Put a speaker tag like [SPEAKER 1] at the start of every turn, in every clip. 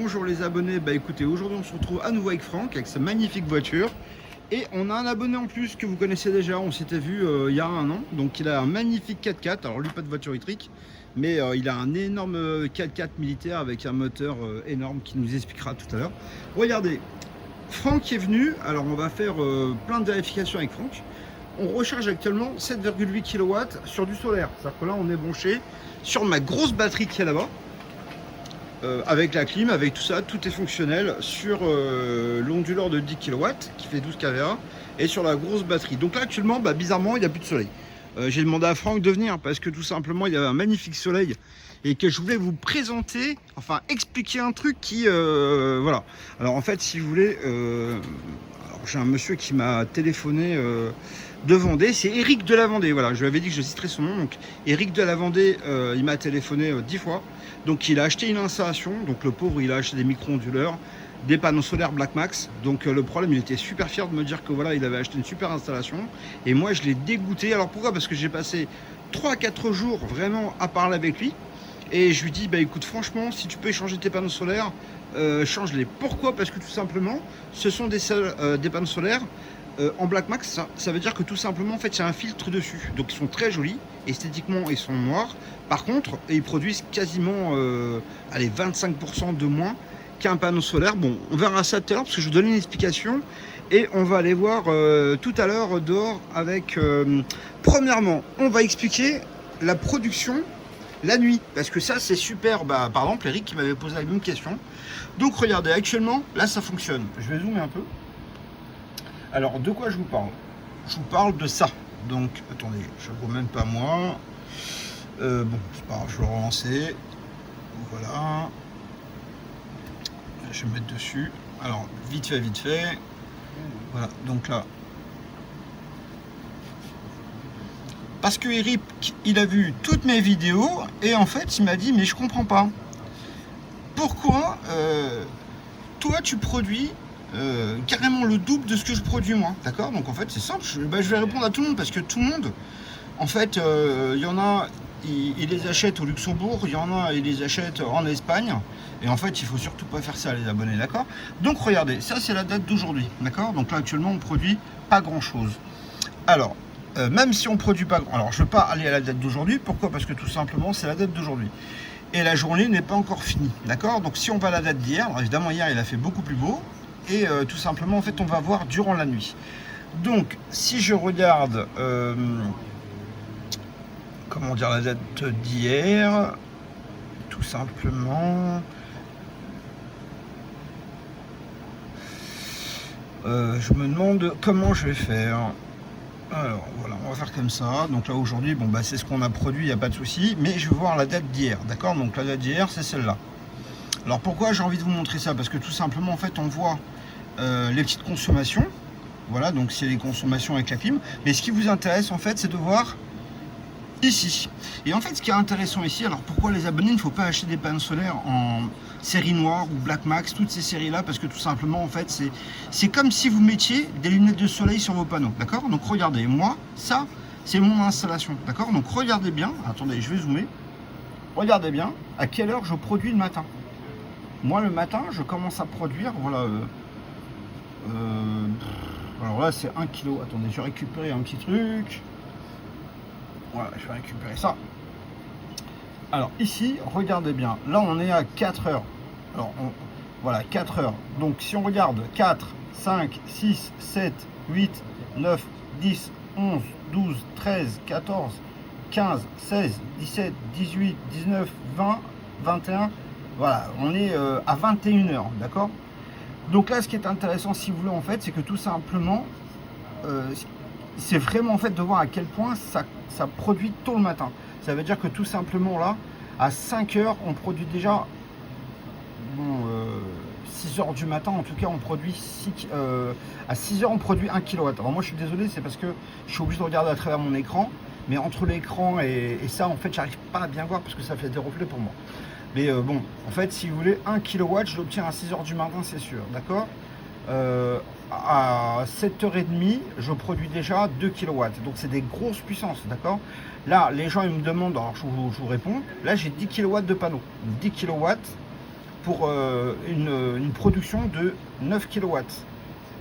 [SPEAKER 1] Bonjour les abonnés, bah écoutez, aujourd'hui on se retrouve à nouveau avec Franck, avec sa magnifique voiture. Et on a un abonné en plus que vous connaissez déjà, on s'était vu il y a un an. Donc il a un magnifique 4x4, alors lui pas de voiture électrique, mais il a un énorme 4x4 militaire avec un moteur énorme qui nous expliquera tout à l'heure. Regardez, Franck est venu, alors on va faire plein de vérifications avec Franck. On recharge actuellement 7,8 kW sur du solaire, c'est-à-dire que là on est branché sur ma grosse batterie qui est là-bas. Avec la clim, avec tout ça, tout est fonctionnel sur l'onduleur de 10 kW qui fait 12 kVA et sur la grosse batterie. Donc là actuellement, bizarrement, il n'y a plus de soleil. J'ai demandé à Franck de venir parce que tout simplement, il y avait un magnifique soleil et que je voulais vous présenter, enfin expliquer un truc qui... voilà. Alors en fait, si vous voulez, j'ai un monsieur qui m'a téléphoné de Vendée, c'est Eric de la Vendée, voilà, je lui avais dit que je citerais son nom, donc Eric de la Vendée, il m'a téléphoné 10 fois, donc il a acheté une installation, donc le pauvre il a acheté des micro-onduleurs, des panneaux solaires Blackmax, donc le problème il était super fier de me dire que voilà, il avait acheté une super installation, et moi je l'ai dégoûté. Alors pourquoi? Parce que j'ai passé 3-4 jours vraiment à parler avec lui, et je lui dis, écoute, franchement, si tu peux échanger tes panneaux solaires, change-les. Pourquoi? Parce que tout simplement, ce sont des panneaux solaires en Blackmax. Ça veut dire que tout simplement, en fait, il y a un filtre dessus. Donc, ils sont très jolis. Esthétiquement, ils sont noirs. Par contre, ils produisent quasiment 25% de moins qu'un panneau solaire. Bon, on verra ça tout à l'heure parce que je vais vous donner une explication. Et on va aller voir tout à l'heure dehors avec... premièrement, on va expliquer la production la nuit, parce que ça c'est super. Par exemple Eric qui m'avait posé la même question. Donc regardez, actuellement là ça fonctionne. Je vais zoomer un peu. Alors de quoi je vous parle? Je vous parle de ça. Donc attendez, je ne vois même pas moi. Bon c'est pas grave, je vais le relancer. Voilà, je vais me mettre dessus. Alors vite fait. Voilà, donc là, parce que Eric, il a vu toutes mes vidéos et en fait, il m'a dit, mais je comprends pas. Pourquoi toi, tu produis carrément le double de ce que je produis moi? D'accord? Donc en fait, c'est simple. Je vais répondre à tout le monde parce que tout le monde, en fait, il y en a, ils les achètent au Luxembourg, il y en a, ils les achètent en Espagne. Et en fait, il faut surtout pas faire ça, les abonnés, d'accord? Donc regardez, ça c'est la date d'aujourd'hui, d'accord? Donc là, actuellement, on produit pas grand-chose. Alors, même si on produit pas... Alors, je ne veux pas aller à la date d'aujourd'hui. Pourquoi? Parce que tout simplement, c'est la date d'aujourd'hui. Et la journée n'est pas encore finie. D'accord? Donc, si on va à la date d'hier, alors évidemment, hier, il a fait beaucoup plus beau. Et tout simplement, en fait, on va voir durant la nuit. Donc, si je regarde... comment dire, la date d'hier, tout simplement... je me demande comment je vais faire. Alors voilà, on va faire comme ça. Donc là aujourd'hui, c'est ce qu'on a produit, il n'y a pas de souci. Mais je vais voir la date d'hier, d'accord? Donc la date d'hier, c'est celle-là. Alors pourquoi j'ai envie de vous montrer ça? Parce que tout simplement, en fait, on voit les petites consommations. Voilà, donc c'est les consommations avec la clim. Mais ce qui vous intéresse, en fait, c'est de voir ici. Et en fait, ce qui est intéressant ici, alors pourquoi les abonnés, il ne faut pas acheter des panneaux solaires en série noire ou Blackmax, toutes ces séries-là, parce que tout simplement, en fait, c'est comme si vous mettiez des lunettes de soleil sur vos panneaux, d'accord? Donc regardez, moi, ça, c'est mon installation, d'accord? Donc regardez bien, attendez, je vais zoomer. Regardez bien à quelle heure je produis le matin. Moi, le matin, je commence à produire, voilà. Alors là, c'est 1 kg. Attendez, je vais récupérer un petit truc. Voilà, je vais récupérer ça. Alors ici, regardez bien, là on est à 4 heures. Alors voilà, 4 heures. Donc si on regarde 4, 5, 6, 7, 8, 9, 10, 11, 12, 13, 14, 15, 16, 17, 18, 19, 20, 21. Voilà, on est à 21 heures, d'accord? Donc là, ce qui est intéressant, si vous voulez, en fait, c'est que tout simplement, c'est vraiment en fait de voir à quel point ça produit tôt le matin. Ça veut dire que tout simplement là, à 5 heures, on produit déjà 6 heures du matin, en tout cas on produit à 6 heures on produit 1 kW. Alors moi je suis désolé, c'est parce que je suis obligé de regarder à travers mon écran, mais entre l'écran et ça en fait j'arrive pas à bien voir parce que ça fait des reflets pour moi. Mais bon, en fait si vous voulez 1 kW je l'obtiens à 6 heures du matin, c'est sûr, d'accord? À 7h30, je produis déjà 2 kW. Donc c'est des grosses puissances, d'accord? Là, les gens ils me demandent, alors je vous réponds, là j'ai 10 kW de panneaux. 10 kW, pour une production de 9 kW.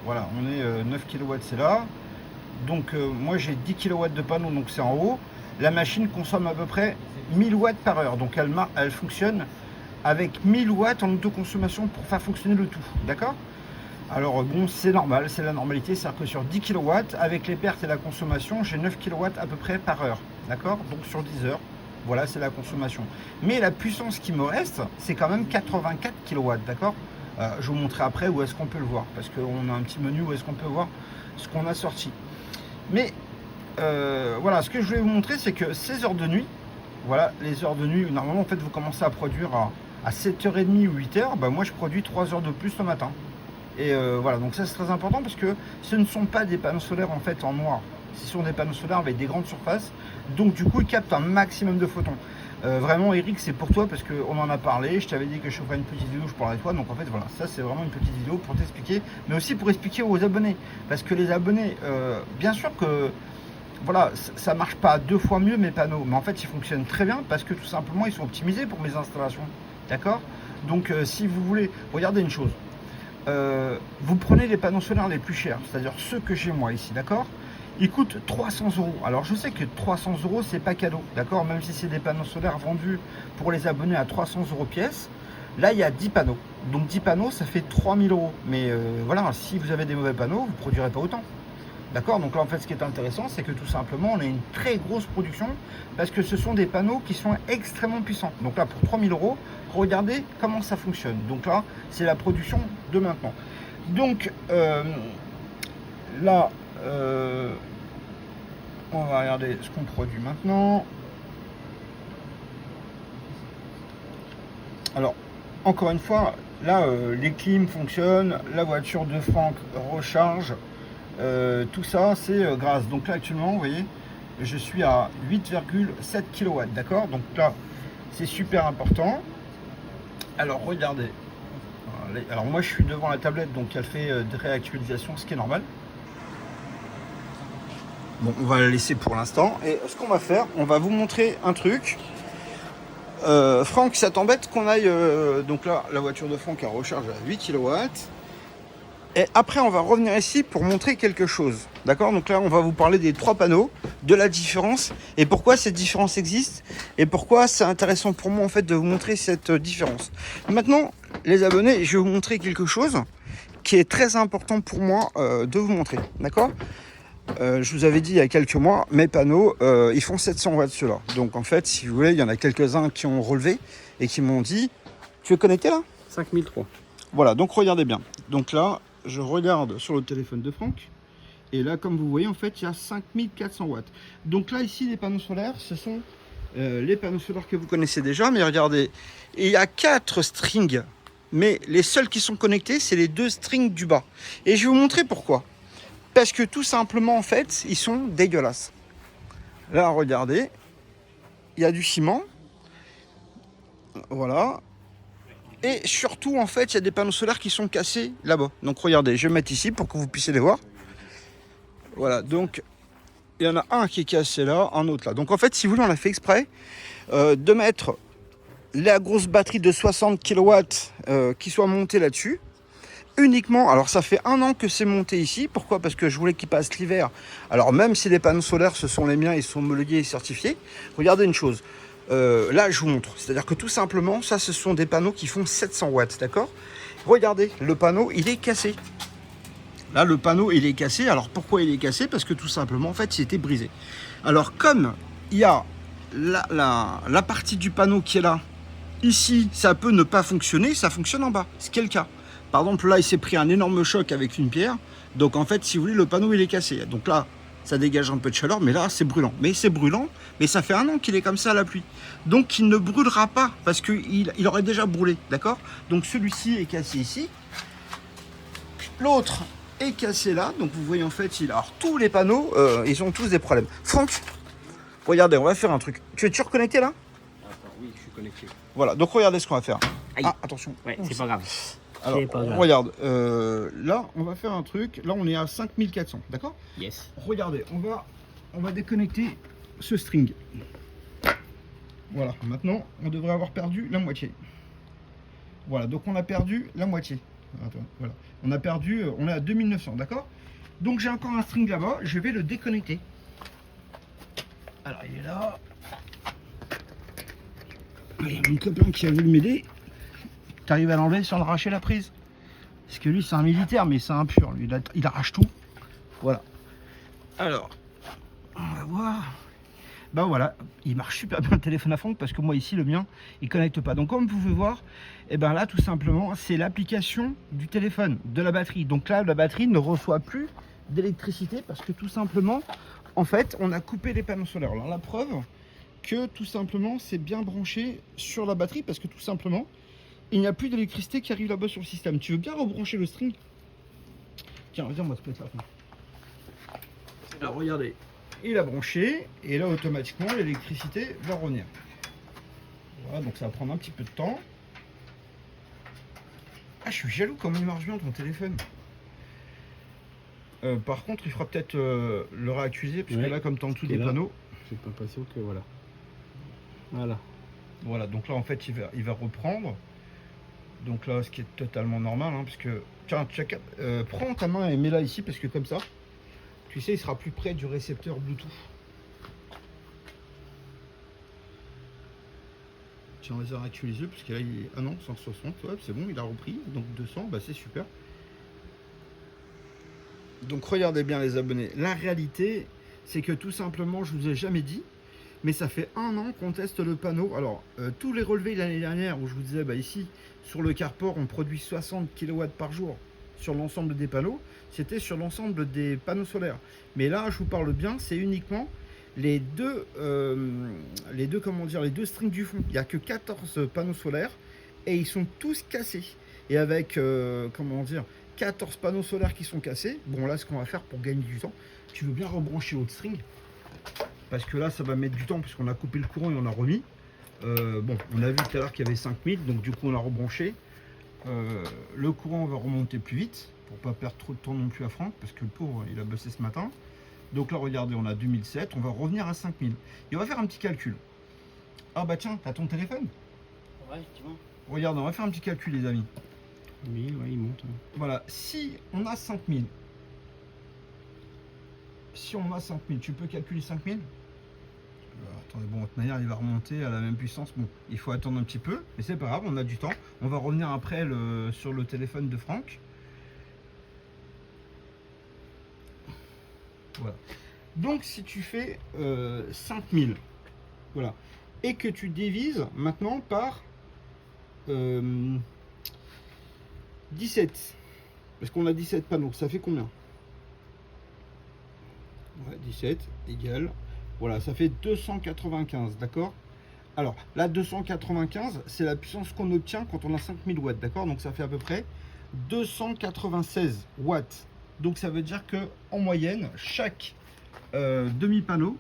[SPEAKER 1] Voilà, on est 9 kW, c'est là. Donc moi j'ai 10 kW de panneau, donc c'est en haut. La machine consomme à peu près 1000 watts par heure. Donc elle fonctionne avec 1000 watts en autoconsommation pour faire fonctionner le tout. D'accord? Alors bon, c'est normal, c'est la normalité. C'est-à-dire que sur 10 kW, avec les pertes et la consommation, j'ai 9 kW à peu près par heure. D'accord? Donc sur 10 heures, voilà, c'est la consommation. Mais la puissance qui me reste, c'est quand même 84 kW. D'accord? Je vous montrerai après où est-ce qu'on peut le voir. Parce qu'on a un petit menu où est-ce qu'on peut voir ce qu'on a sorti. Mais voilà, ce que je voulais vous montrer, c'est que ces heures de nuit, voilà, les heures de nuit, normalement en fait vous commencez à produire à 7h30 ou 8h, bah, moi je produis 3 heures de plus le matin. Et voilà, donc ça c'est très important parce que ce ne sont pas des panneaux solaires en fait en noir, ce sont des panneaux solaires avec des grandes surfaces, donc du coup ils captent un maximum de photons. Vraiment Eric, c'est pour toi parce qu'on en a parlé, je t'avais dit que je ferais une petite vidéo, je parlerai de toi, donc en fait voilà, ça c'est vraiment une petite vidéo pour t'expliquer, mais aussi pour expliquer aux abonnés, parce que les abonnés, bien sûr que voilà, ça marche pas 2 fois mieux mes panneaux, mais en fait ils fonctionnent très bien parce que tout simplement ils sont optimisés pour mes installations, d'accord? Donc si vous voulez, regardez une chose, vous prenez les panneaux solaires les plus chers, c'est-à-dire ceux que j'ai moi ici, d'accord? Ils coûtent 300 €. Alors je sais que 300 € c'est pas cadeau, d'accord? Même si c'est des panneaux solaires vendus pour les abonnés à 300 € pièce, là il y a 10 panneaux. Donc 10 panneaux ça fait 3000 €. Mais voilà, si vous avez des mauvais panneaux, vous ne produirez pas autant. D'accord? Donc là en fait ce qui est intéressant c'est que tout simplement on a une très grosse production parce que ce sont des panneaux qui sont extrêmement puissants. Donc là pour 3000 €, regardez comment ça fonctionne. Donc là c'est la production de maintenant. Donc là on va regarder ce qu'on produit maintenant. Alors encore une fois là les clims fonctionnent, la voiture de Franck recharge. Tout ça c'est grâce. Donc là actuellement vous voyez je suis à 8,7 kW, d'accord? Donc là c'est super important. Alors regardez, alors moi je suis devant la tablette donc elle fait des réactualisations, ce qui est normal. Bon, on va la laisser pour l'instant et ce qu'on va faire, on va vous montrer un truc. Franck, ça t'embête qu'on aille donc là la voiture de Franck elle recharge à 8 kW. Et après, on va revenir ici pour montrer quelque chose. D'accord? Donc là, on va vous parler des 3 panneaux, de la différence et pourquoi cette différence existe et pourquoi c'est intéressant pour moi en fait de vous montrer cette différence. Maintenant, les abonnés, je vais vous montrer quelque chose qui est très important pour moi de vous montrer. D'accord? Je vous avais dit il y a quelques mois, mes panneaux, ils font 700 watts ceux-là. Donc en fait, si vous voulez, il y en a quelques-uns qui ont relevé et qui m'ont dit, tu es connecté là?
[SPEAKER 2] 5003.
[SPEAKER 1] Voilà, donc regardez bien. Donc là, je regarde sur le téléphone de Franck et là comme vous voyez en fait il y a 5400 watts. Donc là ici les panneaux solaires ce sont les panneaux solaires que vous connaissez déjà, mais regardez, il y a 4 strings, mais les seuls qui sont connectés c'est les 2 strings du bas. Et je vais vous montrer pourquoi. Parce que tout simplement en fait ils sont dégueulasses. Là regardez, il y a du ciment, voilà. Et surtout, en fait, il y a des panneaux solaires qui sont cassés là-bas. Donc, regardez, je vais mettre ici pour que vous puissiez les voir. Voilà, donc, il y en a un qui est cassé là, un autre là. Donc, en fait, si vous voulez, on a fait exprès de mettre la grosse batterie de 60 kW qui soit montée là-dessus. Uniquement, alors ça fait 1 an que c'est monté ici. Pourquoi? Parce que je voulais qu'il passe l'hiver. Alors, même si les panneaux solaires, ce sont les miens, ils sont homologués et certifiés. Regardez une chose. Là je vous montre, c'est-à-dire que tout simplement ça ce sont des panneaux qui font 700 watts, d'accord? Regardez, le panneau il est cassé. Là le panneau il est cassé. Alors pourquoi il est cassé? Parce que tout simplement en fait il était brisé. Alors comme il y a la partie du panneau qui est là, ici ça peut ne pas fonctionner, ça fonctionne en bas, ce qui est le cas. Par exemple là il s'est pris un énorme choc avec une pierre, donc en fait si vous voulez le panneau il est cassé. Donc là ça dégage un peu de chaleur, mais là c'est brûlant. Mais c'est brûlant, mais ça fait 1 an qu'il est comme ça à la pluie. Donc il ne brûlera pas, parce qu'il aurait déjà brûlé, d'accord? Donc celui-ci est cassé ici. L'autre est cassé là, donc vous voyez en fait, alors tous les panneaux, ils ont tous des problèmes. Franck, regardez, on va faire un truc. Tu es toujours connecté là?
[SPEAKER 2] Attends, oui, je suis connecté.
[SPEAKER 1] Voilà, donc regardez ce qu'on va faire.
[SPEAKER 2] Aïe.
[SPEAKER 1] Ah, attention.
[SPEAKER 2] Ouais, c'est pas grave.
[SPEAKER 1] Alors,
[SPEAKER 2] C'est pas grave.
[SPEAKER 1] regarde, là on va faire un truc, là on est à 5400, d'accord?
[SPEAKER 2] Yes.
[SPEAKER 1] Regardez, on va déconnecter ce string. Voilà, maintenant on devrait avoir perdu la moitié. Voilà, donc on a perdu la moitié. Attends, voilà. On a perdu, on est à 2900, d'accord? Donc j'ai encore un string là-bas, je vais le déconnecter. Alors il est là. Il y a mon copain qui a voulu m'aider. Tu arrives à l'enlever sans arracher la prise. Parce que lui c'est un militaire, mais c'est impur. Lui, il arrache tout. Voilà. Alors, on va voir. Ben voilà, il marche super bien le téléphone à Franck parce que moi ici le mien il connecte pas. Donc comme vous pouvez voir, et ben là tout simplement c'est l'application du téléphone, de la batterie. Donc là la batterie ne reçoit plus d'électricité parce que tout simplement en fait on a coupé les panneaux solaires. Alors la preuve que tout simplement c'est bien branché sur la batterie parce que tout simplement il n'y a plus d'électricité qui arrive là-bas sur le système. Tu veux bien rebrancher le string? Tiens, viens, on va se mettre là. Alors regardez, il a branché et là automatiquement l'électricité va revenir. Voilà, donc ça va prendre un petit peu de temps. Ah, je suis jaloux comment il marche bien ton téléphone. Par contre, il fera peut-être le réaccuser parce que là, comme tu es en dessous des panneaux,
[SPEAKER 2] j'ai pas l'impression que voilà. Voilà.
[SPEAKER 1] Voilà, donc là en fait il va reprendre. Donc là, ce qui est totalement normal, hein, parce que tiens, prends ta main et mets-la ici parce que comme ça, tu sais, il sera plus près du récepteur Bluetooth. Tiens, on va réactualiser les yeux parce que là il est... Ah non, 160, ouais, c'est bon, il a repris. Donc 200, bah c'est super. Donc regardez bien les abonnés. La réalité, c'est que tout simplement, je vous ai jamais dit, mais ça fait 1 an qu'on teste le panneau. Alors, tous les relevés l'année dernière, où je vous disais, bah ici, sur le carport, on produit 60 kW par jour sur l'ensemble des panneaux. C'était sur l'ensemble des panneaux solaires. Mais là, je vous parle bien, c'est uniquement les deux strings du fond. Il n'y a que 14 panneaux solaires et ils sont tous cassés. Et avec, 14 panneaux solaires qui sont cassés. Bon, là, ce qu'on va faire pour gagner du temps, tu veux bien rebrancher l'autre string parce que là, ça va mettre du temps puisqu'on a coupé le courant et on a remis. Bon, on a vu tout à l'heure qu'il y avait 5000, donc du coup, on a rebranché. Le courant va remonter plus vite pour pas perdre trop de temps non plus à Franck parce que le pauvre, il a bossé ce matin. Donc là, regardez, on a 2007, on va revenir à 5000. Et on va faire un petit calcul. Ah bah tiens, t'as ton téléphone?
[SPEAKER 3] Ouais, tu vois.
[SPEAKER 1] Regarde, on va faire un petit calcul, les amis.
[SPEAKER 2] Oui, ouais, il monte.
[SPEAKER 1] Voilà, si on a 5000, tu peux calculer 5000? Attendez, bon, de toute manière, il va remonter à la même puissance. Bon, il faut attendre un petit peu, mais c'est pas grave, on a du temps. On va revenir après sur le téléphone de Franck. Voilà. Donc, si tu fais 5000, voilà, et que tu divises maintenant par 17, parce qu'on a 17 panneaux, ça fait combien? Ouais, 17 égale, voilà, ça fait 295, d'accord? Alors, là, 295, c'est la puissance qu'on obtient quand on a 5000 watts, d'accord? Donc, ça fait à peu près 296 watts. Donc, ça veut dire que en moyenne, chaque demi-panneau,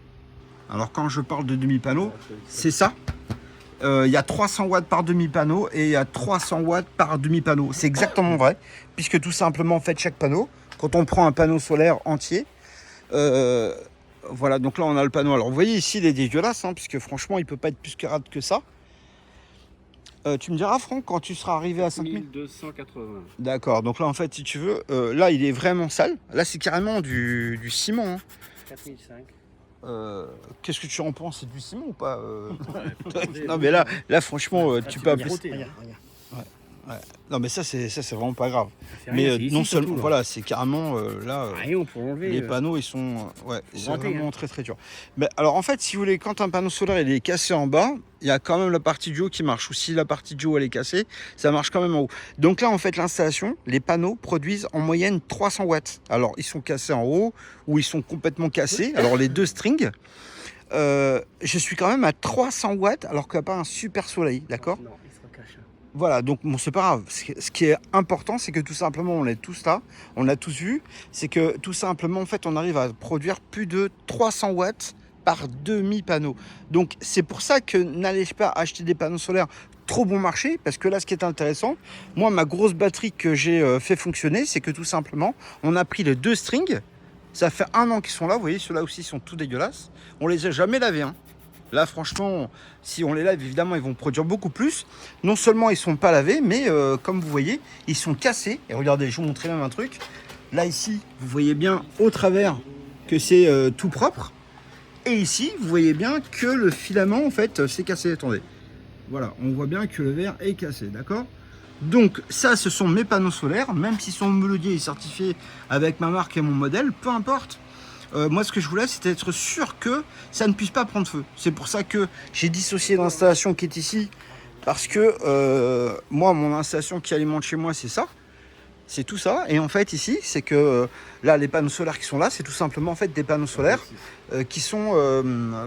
[SPEAKER 1] alors quand je parle de demi-panneau, c'est ça. Il y a 300 watts par demi-panneau et il y a 300 watts par demi-panneau. C'est exactement vrai, puisque tout simplement, en fait, chaque panneau, quand on prend un panneau solaire entier, voilà, donc là, on a le panneau. Alors, vous voyez ici, il est dégueulasse, hein, puisque franchement, il peut pas être plus carade que ça. Tu me diras, Franck, quand tu seras arrivé à 5000?
[SPEAKER 2] 1280.
[SPEAKER 1] D'accord, donc là, en fait, si tu veux, là, il est vraiment sale. Là, c'est carrément du ciment. Hein.
[SPEAKER 2] 4005.
[SPEAKER 1] Qu'est-ce que tu en penses? C'est du ciment ou pas Non, mais là franchement, tu peux appeler.
[SPEAKER 3] Regarde.
[SPEAKER 1] Ouais. Non, mais ça c'est vraiment pas grave.
[SPEAKER 2] C'est
[SPEAKER 1] Mais
[SPEAKER 2] rien, c'est
[SPEAKER 1] non
[SPEAKER 2] ici,
[SPEAKER 1] seulement,
[SPEAKER 2] surtout,
[SPEAKER 1] voilà, c'est carrément là.
[SPEAKER 2] Rien pour enlever.
[SPEAKER 1] Les panneaux, ils sont, ouais, c'est
[SPEAKER 2] gratter,
[SPEAKER 1] vraiment
[SPEAKER 2] hein.
[SPEAKER 1] très très dur. Mais alors en fait, si vous voulez, quand un panneau solaire il est cassé en bas, il y a quand même la partie du haut qui marche. Ou si la partie du haut elle est cassée, ça marche quand même en haut. Donc là, en fait, l'installation, les panneaux produisent en moyenne 300 watts. Alors ils sont cassés en haut ou ils sont complètement cassés. Alors les deux strings. Je suis quand même à 300 watts alors qu'il n'y a pas un super soleil, d'accord?
[SPEAKER 2] Non, il se cache.
[SPEAKER 1] Voilà, donc bon, c'est pas grave. Ce qui est important, c'est que tout simplement, on est tous là, on a tous vu, c'est que tout simplement, en fait, on arrive à produire plus de 300 watts par demi-panneau. Donc, c'est pour ça que n'allez pas acheter des panneaux solaires trop bon marché, parce que là, ce qui est intéressant, moi, ma grosse batterie que j'ai fait fonctionner, c'est que tout simplement, on a pris les deux strings. Ça fait 1 an qu'ils sont là, vous voyez, ceux-là aussi sont tout dégueulasses. On les a jamais lavés, hein. Là, franchement, si on les lave, évidemment, ils vont produire beaucoup plus. Non seulement ils ne sont pas lavés, mais comme vous voyez, ils sont cassés. Et regardez, je vous montrer même un truc. Là, ici, vous voyez bien au travers que c'est tout propre. Et ici, vous voyez bien que le filament, en fait, s'est cassé. Attendez. Voilà, on voit bien que le verre est cassé, d'accord? Donc, ça, ce sont mes panneaux solaires. Même s'ils sont homologués et certifiés avec ma marque et mon modèle, peu importe. Moi, ce que je voulais, c'était être sûr que ça ne puisse pas prendre feu. C'est pour ça que j'ai dissocié l'installation qui est ici. Parce que moi, mon installation qui alimente chez moi, c'est ça. C'est tout ça. Et en fait, ici, c'est que là, les panneaux solaires qui sont là, c'est tout simplement en fait des panneaux solaires qui sont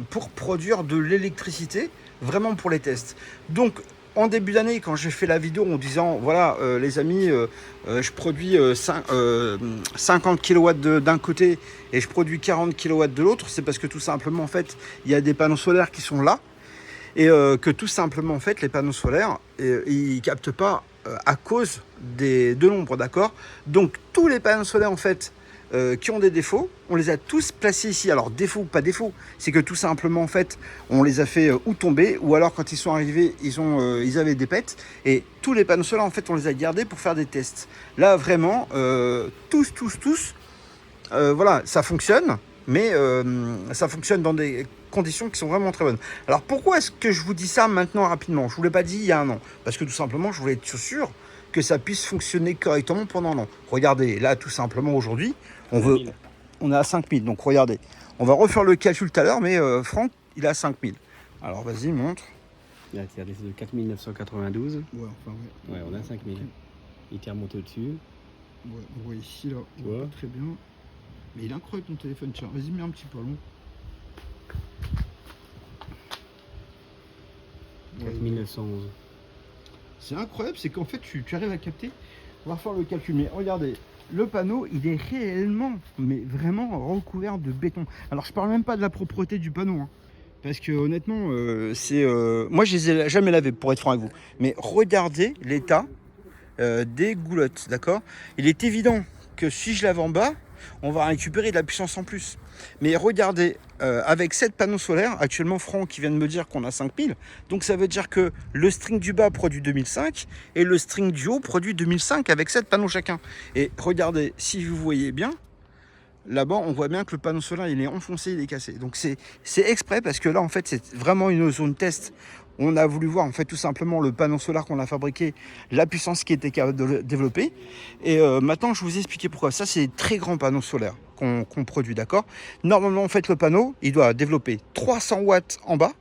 [SPEAKER 1] pour produire de l'électricité, vraiment pour les tests. Donc, en début d'année, quand j'ai fait la vidéo en disant, voilà, les amis, je produis 50 kW d'un côté et je produis 40 kW de l'autre, c'est parce que tout simplement, en fait, il y a des panneaux solaires qui sont là et que tout simplement, en fait, les panneaux solaires, ils ne captent pas à cause de l'ombre, d'accord? Donc, tous les panneaux solaires, en fait, qui ont des défauts, on les a tous placés ici. Alors défaut ou pas défaut, c'est que tout simplement en fait on les a fait ou tomber, ou alors quand ils sont arrivés ils avaient des pètes, et tous les panneaux solaires en fait on les a gardés pour faire des tests. Là vraiment tous voilà, ça fonctionne, mais ça fonctionne dans des conditions qui sont vraiment très bonnes. Alors pourquoi est-ce que je vous dis ça maintenant rapidement? Je vous l'ai pas dit il y a un an, parce que tout simplement je voulais être sûr que ça puisse fonctionner correctement pendant un an. Regardez, là tout simplement aujourd'hui on est à 5000, donc regardez, on va refaire le calcul tout à l'heure, mais Franck, il est à 5000. Alors vas-y, montre.
[SPEAKER 2] Là, il a descendu de 4992.
[SPEAKER 1] Ouais, enfin ouais.
[SPEAKER 2] Ouais, on a 5000. Il était remonté au-dessus.
[SPEAKER 1] Ouais, on voit ici, là,
[SPEAKER 2] tu vois
[SPEAKER 1] très bien. Mais il est incroyable ton téléphone, tiens, vas-y, mets un petit peu long.
[SPEAKER 2] 4911.
[SPEAKER 1] C'est incroyable, c'est qu'en fait, tu arrives à capter. On va refaire le calcul, mais regardez. Le panneau, il est réellement, mais vraiment recouvert de béton. Alors, je parle même pas de la propreté du panneau, hein, parce que honnêtement, moi, je les ai jamais lavés, pour être franc avec vous. Mais regardez l'état des goulottes, d'accord? Il est évident que si je lave en bas, on va récupérer de la puissance en plus. Mais regardez, avec 7 panneaux solaires, actuellement Franck qui vient de me dire qu'on a 5000, donc ça veut dire que le string du bas produit 2005 et le string du haut produit 2005 avec 7 panneaux chacun. Et regardez, si vous voyez bien, là-bas on voit bien que le panneau solaire il est enfoncé, il est cassé. Donc c'est exprès parce que là en fait c'est vraiment une zone test. On a voulu voir en fait tout simplement le panneau solaire qu'on a fabriqué, la puissance qui était capable de développer. Et maintenant je vous expliquer pourquoi. Ça c'est des très grands panneaux solaires qu'on produit, d'accord? Normalement en fait le panneau il doit développer 300 watts en bas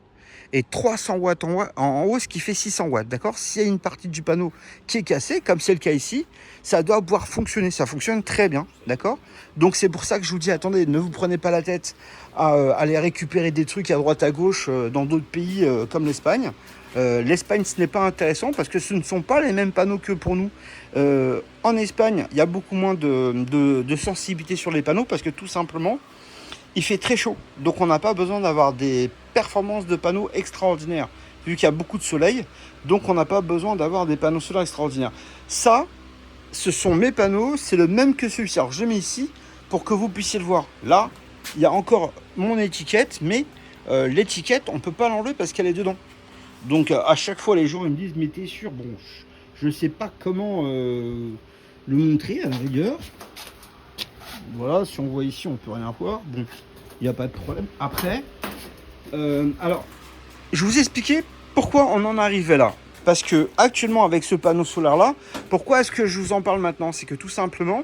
[SPEAKER 1] et 300 watts en haut, ce qui fait 600 watts, d'accord? S'il y a une partie du panneau qui est cassée, comme c'est le cas ici, ça doit pouvoir fonctionner, ça fonctionne très bien, d'accord? Donc c'est pour ça que je vous dis, attendez, ne vous prenez pas la tête à aller récupérer des trucs à droite à gauche dans d'autres pays comme l'Espagne. L'Espagne, ce n'est pas intéressant parce que ce ne sont pas les mêmes panneaux que pour nous. En Espagne, il y a beaucoup moins de sensibilité sur les panneaux parce que tout simplement, il fait très chaud. Donc on n'a pas besoin d'avoir des performances de panneaux extraordinaires, vu qu'il y a beaucoup de soleil. Donc on n'a pas besoin d'avoir des panneaux solaires extraordinaires. Ça, ce sont mes panneaux, c'est le même que celui-ci. Alors je mets ici pour que vous puissiez le voir. Là, il y a encore mon étiquette, mais l'étiquette, on ne peut pas l'enlever parce qu'elle est dedans. Donc à chaque fois, les gens ils me disent, mais t'es sûr? Bon, je ne sais pas comment le montrer à la rigueur. Voilà, si on voit ici, on peut rien voir. Bon, il n'y a pas de problème. Après, alors, je vous expliquer pourquoi on en arrivait là. Parce que actuellement, avec ce panneau solaire là, pourquoi est-ce que je vous en parle maintenant? C'est que tout simplement,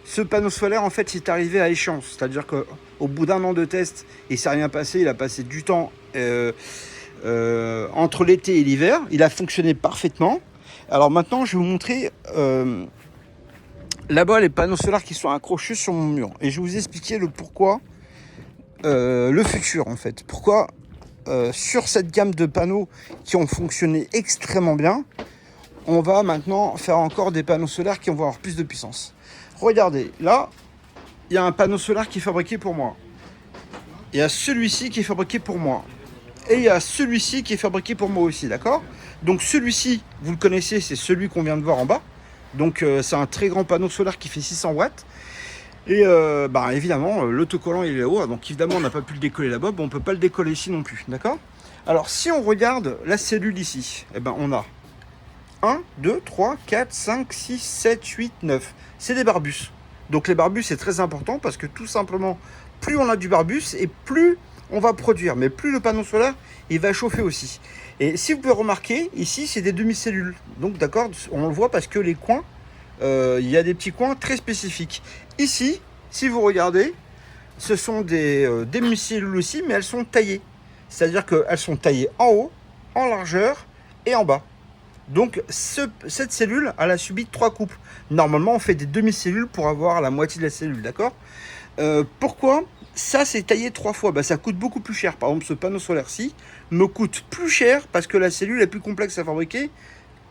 [SPEAKER 1] ce panneau solaire, en fait, il est arrivé à échéance. C'est-à-dire qu'au bout d'un an de test, il ne s'est rien passé. Il a passé du temps entre l'été et l'hiver. Il a fonctionné parfaitement. Alors maintenant, je vais vous montrer là-bas les panneaux solaires qui sont accrochés sur mon mur. Et je vais vous expliquer le pourquoi, le futur en fait. Pourquoi sur cette gamme de panneaux qui ont fonctionné extrêmement bien, on va maintenant faire encore des panneaux solaires qui vont avoir plus de puissance. Regardez, là, il y a un panneau solaire qui est fabriqué pour moi. Il y a celui-ci qui est fabriqué pour moi. Et il y a celui-ci qui est fabriqué pour moi aussi, d'accord? Donc celui-ci, vous le connaissez, c'est celui qu'on vient de voir en bas. Donc c'est un très grand panneau solaire qui fait 600 watts. Et évidemment, l'autocollant il est là-haut. Donc évidemment, on n'a pas pu le décoller là-bas. Bon, on ne peut pas le décoller ici non plus, d'accord? Alors, si on regarde la cellule ici, eh ben, on a 1, 2, 3, 4, 5, 6, 7, 8, 9. C'est des barbus. Donc les barbus, c'est très important parce que tout simplement, plus on a du barbus et plus on va produire. Mais plus le panneau solaire, il va chauffer aussi. Et si vous pouvez remarquer, ici, c'est des demi-cellules. Donc d'accord, on le voit parce que les coins, il y a des petits coins très spécifiques. Ici, si vous regardez, ce sont des demi-cellules aussi, mais elles sont taillées. C'est-à-dire qu'elles sont taillées en haut, en largeur et en bas. Donc cette cellule, elle a subi 3 coupes. Normalement, on fait des demi-cellules pour avoir la moitié de la cellule, d'accord? Pourquoi ça c'est taillé 3 fois? Ça coûte beaucoup plus cher. Par exemple, ce panneau solaire-ci me coûte plus cher parce que la cellule est plus complexe à fabriquer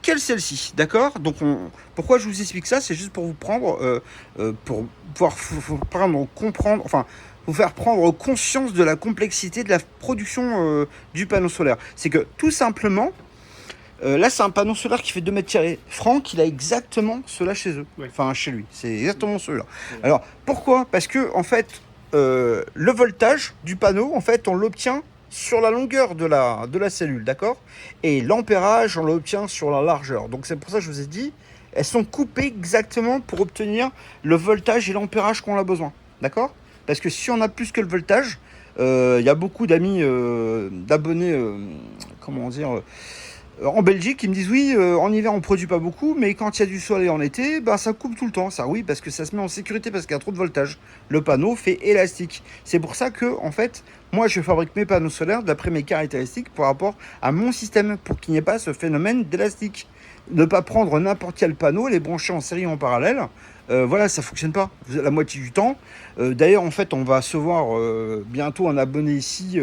[SPEAKER 1] qu'elle celle-ci, d'accord? Donc pourquoi je vous explique ça? C'est juste pour vous prendre, pour pouvoir comprendre, enfin, vous faire prendre conscience de la complexité de la production du panneau solaire. C'est que tout simplement, là, c'est un panneau solaire qui fait 2 mètres carrés. Franck, il a exactement cela chez eux.
[SPEAKER 2] Oui.
[SPEAKER 1] Enfin, chez lui. C'est exactement ceux-là.
[SPEAKER 2] Oui.
[SPEAKER 1] Alors, pourquoi? Parce que, en fait, le voltage du panneau, en fait, on l'obtient sur la longueur de la cellule, d'accord? Et l'ampérage, on l'obtient sur la largeur. Donc, c'est pour ça que je vous ai dit, elles sont coupées exactement pour obtenir le voltage et l'ampérage qu'on a besoin, d'accord? Parce que si on a plus que le voltage, il y a beaucoup d'amis, d'abonnés, comment dire... en Belgique, ils me disent oui, en hiver on produit pas beaucoup, mais quand il y a du soleil en été, ça coupe tout le temps. Ça, oui, parce que ça se met en sécurité parce qu'il y a trop de voltage. Le panneau fait élastique. C'est pour ça que, en fait, moi je fabrique mes panneaux solaires d'après mes caractéristiques par rapport à mon système, pour qu'il n'y ait pas ce phénomène d'élastique. Ne pas prendre n'importe quel panneau, les brancher en série ou en parallèle. Voilà, ça fonctionne pas la moitié du temps. D'ailleurs, en fait, on va recevoir bientôt un abonné ici.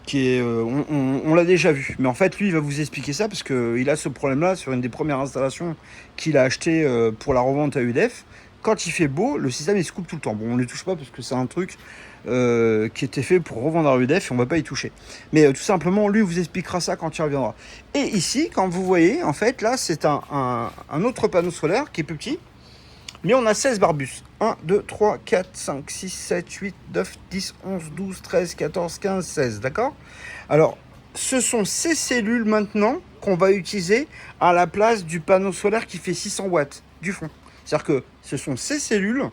[SPEAKER 1] Qui est, on l'a déjà vu, mais en fait lui il va vous expliquer ça parce qu'il a ce problème là sur une des premières installations qu'il a acheté pour la revente à UDF. Quand il fait beau, le système il se coupe tout le temps. Bon, on ne les touche pas parce que c'est un truc qui était fait pour revendre à UDF et on va pas y toucher, mais tout simplement lui vous expliquera ça quand il reviendra. Et ici, quand vous voyez, en fait là c'est un autre panneau solaire qui est plus petit, mais on a 16 barbus. 1, 2, 3, 4, 5, 6, 7, 8, 9, 10, 11, 12, 13, 14, 15, 16. D'accord? Alors, ce sont ces cellules maintenant qu'on va utiliser à la place du panneau solaire qui fait 600 watts du fond. C'est-à-dire que ce sont ces cellules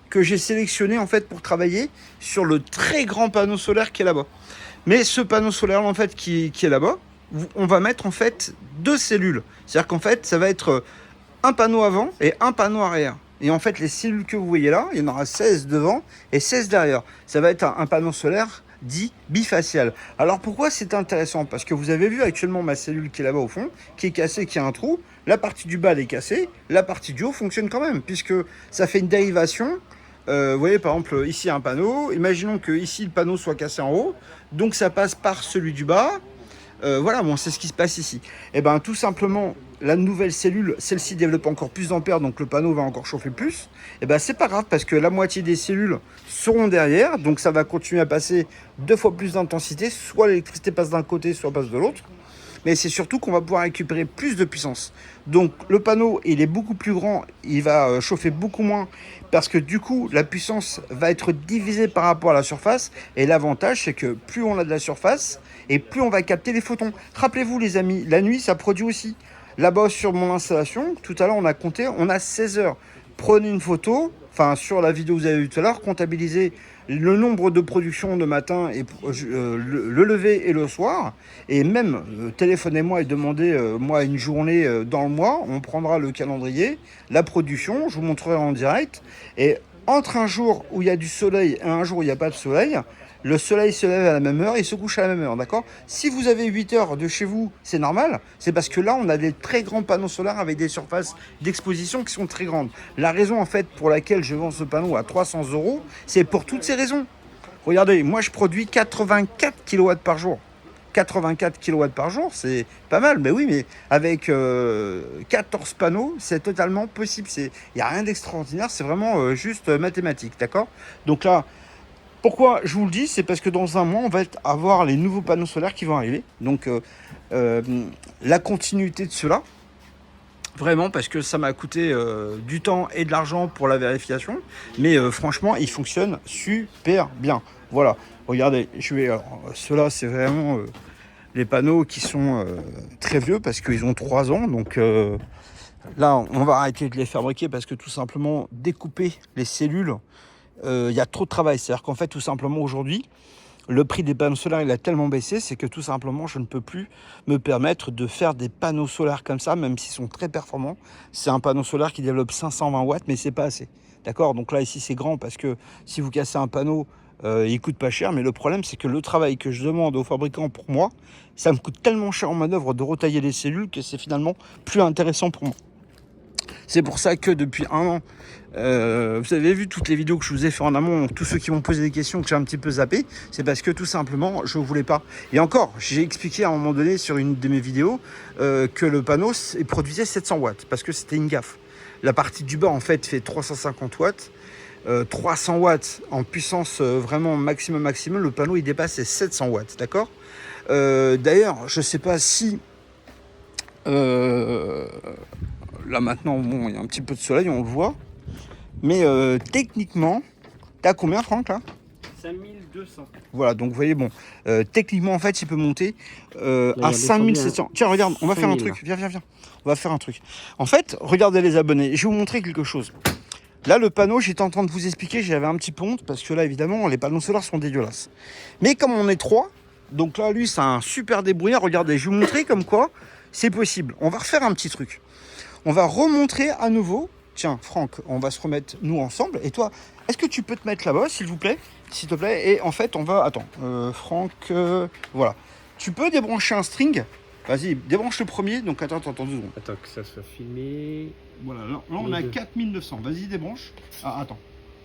[SPEAKER 1] que j'ai sélectionnées en fait pour travailler sur le très grand panneau solaire qui est là-bas. Mais ce panneau solaire en fait qui est là-bas, on va mettre en fait 2 cellules. C'est-à-dire qu'en fait, ça va être un panneau avant et un panneau arrière. Et en fait, les cellules que vous voyez là, il y en aura 16 devant et 16 derrière. Ça va être un panneau solaire dit bifacial. Alors pourquoi c'est intéressant? Parce que vous avez vu actuellement ma cellule qui est là-bas au fond, qui est cassée, qui a un trou. La partie du bas elle est cassée, la partie du haut fonctionne quand même, puisque ça fait une dérivation. Vous voyez par exemple ici un panneau. Imaginons que ici le panneau soit cassé en haut, donc ça passe par celui du bas. Voilà, bon, c'est ce qui se passe ici. Et bien, tout simplement, la nouvelle cellule, celle-ci développe encore plus d'ampères, donc le panneau va encore chauffer plus. Et ben, c'est pas grave parce que la moitié des cellules seront derrière, donc ça va continuer à passer 2 fois plus d'intensité. Soit l'électricité passe d'un côté, soit passe de l'autre. Mais c'est surtout qu'on va pouvoir récupérer plus de puissance. Donc, le panneau, il est beaucoup plus grand, il va chauffer beaucoup moins parce que du coup, la puissance va être divisée par rapport à la surface. Et l'avantage, c'est que plus on a de la surface, et plus on va capter les photons. Rappelez-vous les amis, la nuit ça produit aussi. Là-bas sur mon installation, tout à l'heure on a compté, on a 16 heures. Prenez une photo, enfin sur la vidéo que vous avez vue tout à l'heure, comptabilisez le nombre de productions de matin et le lever et le soir. Et même téléphonez-moi et demandez moi une journée dans le mois, on prendra le calendrier, la production, je vous montrerai en direct. Et entre un jour où il y a du soleil et un jour où il n'y a pas de soleil, le soleil se lève à la même heure et se couche à la même heure, d'accord? Si vous avez 8 heures de chez vous, c'est normal. C'est parce que là, on a des très grands panneaux solaires avec des surfaces d'exposition qui sont très grandes. La raison, en fait, pour laquelle je vends ce panneau à 300 €, c'est pour toutes ces raisons. Regardez, moi, je produis 84 kW par jour. 84 kW par jour, c'est pas mal. Mais oui, mais avec 14 panneaux, c'est totalement possible. Il n'y a rien d'extraordinaire, c'est vraiment juste mathématique, d'accord? Donc là... Pourquoi je vous le dis? C'est parce que dans un mois, on va avoir les nouveaux panneaux solaires qui vont arriver. Donc, la continuité de cela, vraiment, parce que ça m'a coûté du temps et de l'argent pour la vérification. Mais franchement, il fonctionne super bien. Voilà, regardez, ceux-là c'est vraiment les panneaux qui sont très vieux parce qu'ils ont 3 ans. Donc là, on va arrêter de les fabriquer parce que tout simplement, découper les cellules, il y a trop de travail. C'est-à-dire qu'en fait, tout simplement aujourd'hui, le prix des panneaux solaires il a tellement baissé, c'est que tout simplement je ne peux plus me permettre de faire des panneaux solaires comme ça, même s'ils sont très performants. C'est un panneau solaire qui développe 520 watts, mais c'est pas assez. D'accord? Donc là ici c'est grand parce que si vous cassez un panneau, il coûte pas cher, mais le problème c'est que le travail que je demande aux fabricants pour moi, ça me coûte tellement cher en manœuvre de retailler les cellules que c'est finalement plus intéressant pour moi. C'est pour ça que depuis un an, vous avez vu toutes les vidéos que je vous ai fait en amont, tous ceux qui m'ont posé des questions que j'ai un petit peu zappé, c'est parce que tout simplement je ne voulais pas. Et encore, j'ai expliqué à un moment donné sur une de mes vidéos que le panneau produisait 700 watts parce que c'était une gaffe. La partie du bas en fait 350 watts. 300 watts en puissance vraiment maximum, le panneau il dépasse les 700 watts, d'accord. D'ailleurs, je sais pas si là maintenant, bon, il y a un petit peu de soleil, on le voit. Mais techniquement, t'as combien Franck là?
[SPEAKER 2] 5200.
[SPEAKER 1] Voilà, donc vous voyez, bon, techniquement en fait, il peut monter à 5700. Tiens, regarde, on va faire un truc. Viens. On va faire un truc. En fait, regardez les abonnés, je vais vous montrer quelque chose. Là, le panneau, j'étais en train de vous expliquer, j'avais un petit peu honte parce que là, évidemment, les panneaux solaires sont dégueulasses. Mais comme on est 3, donc là, lui, c'est un super débrouillard. Regardez, je vais vous montrer comme quoi c'est possible. On va refaire un petit truc. On va remontrer à nouveau. Tiens, Franck, on va se remettre nous ensemble. Et toi, est-ce que tu peux te mettre là-bas, s'il vous plaît? S'il te plaît. Et en fait, on va... Attends, Franck, voilà. Tu peux débrancher un string. Vas-y, débranche le premier. Donc, attends 2 secondes.
[SPEAKER 2] Attends que ça soit filmé.
[SPEAKER 1] Voilà, là on a 4900. Vas-y, débranche. Ah, attends.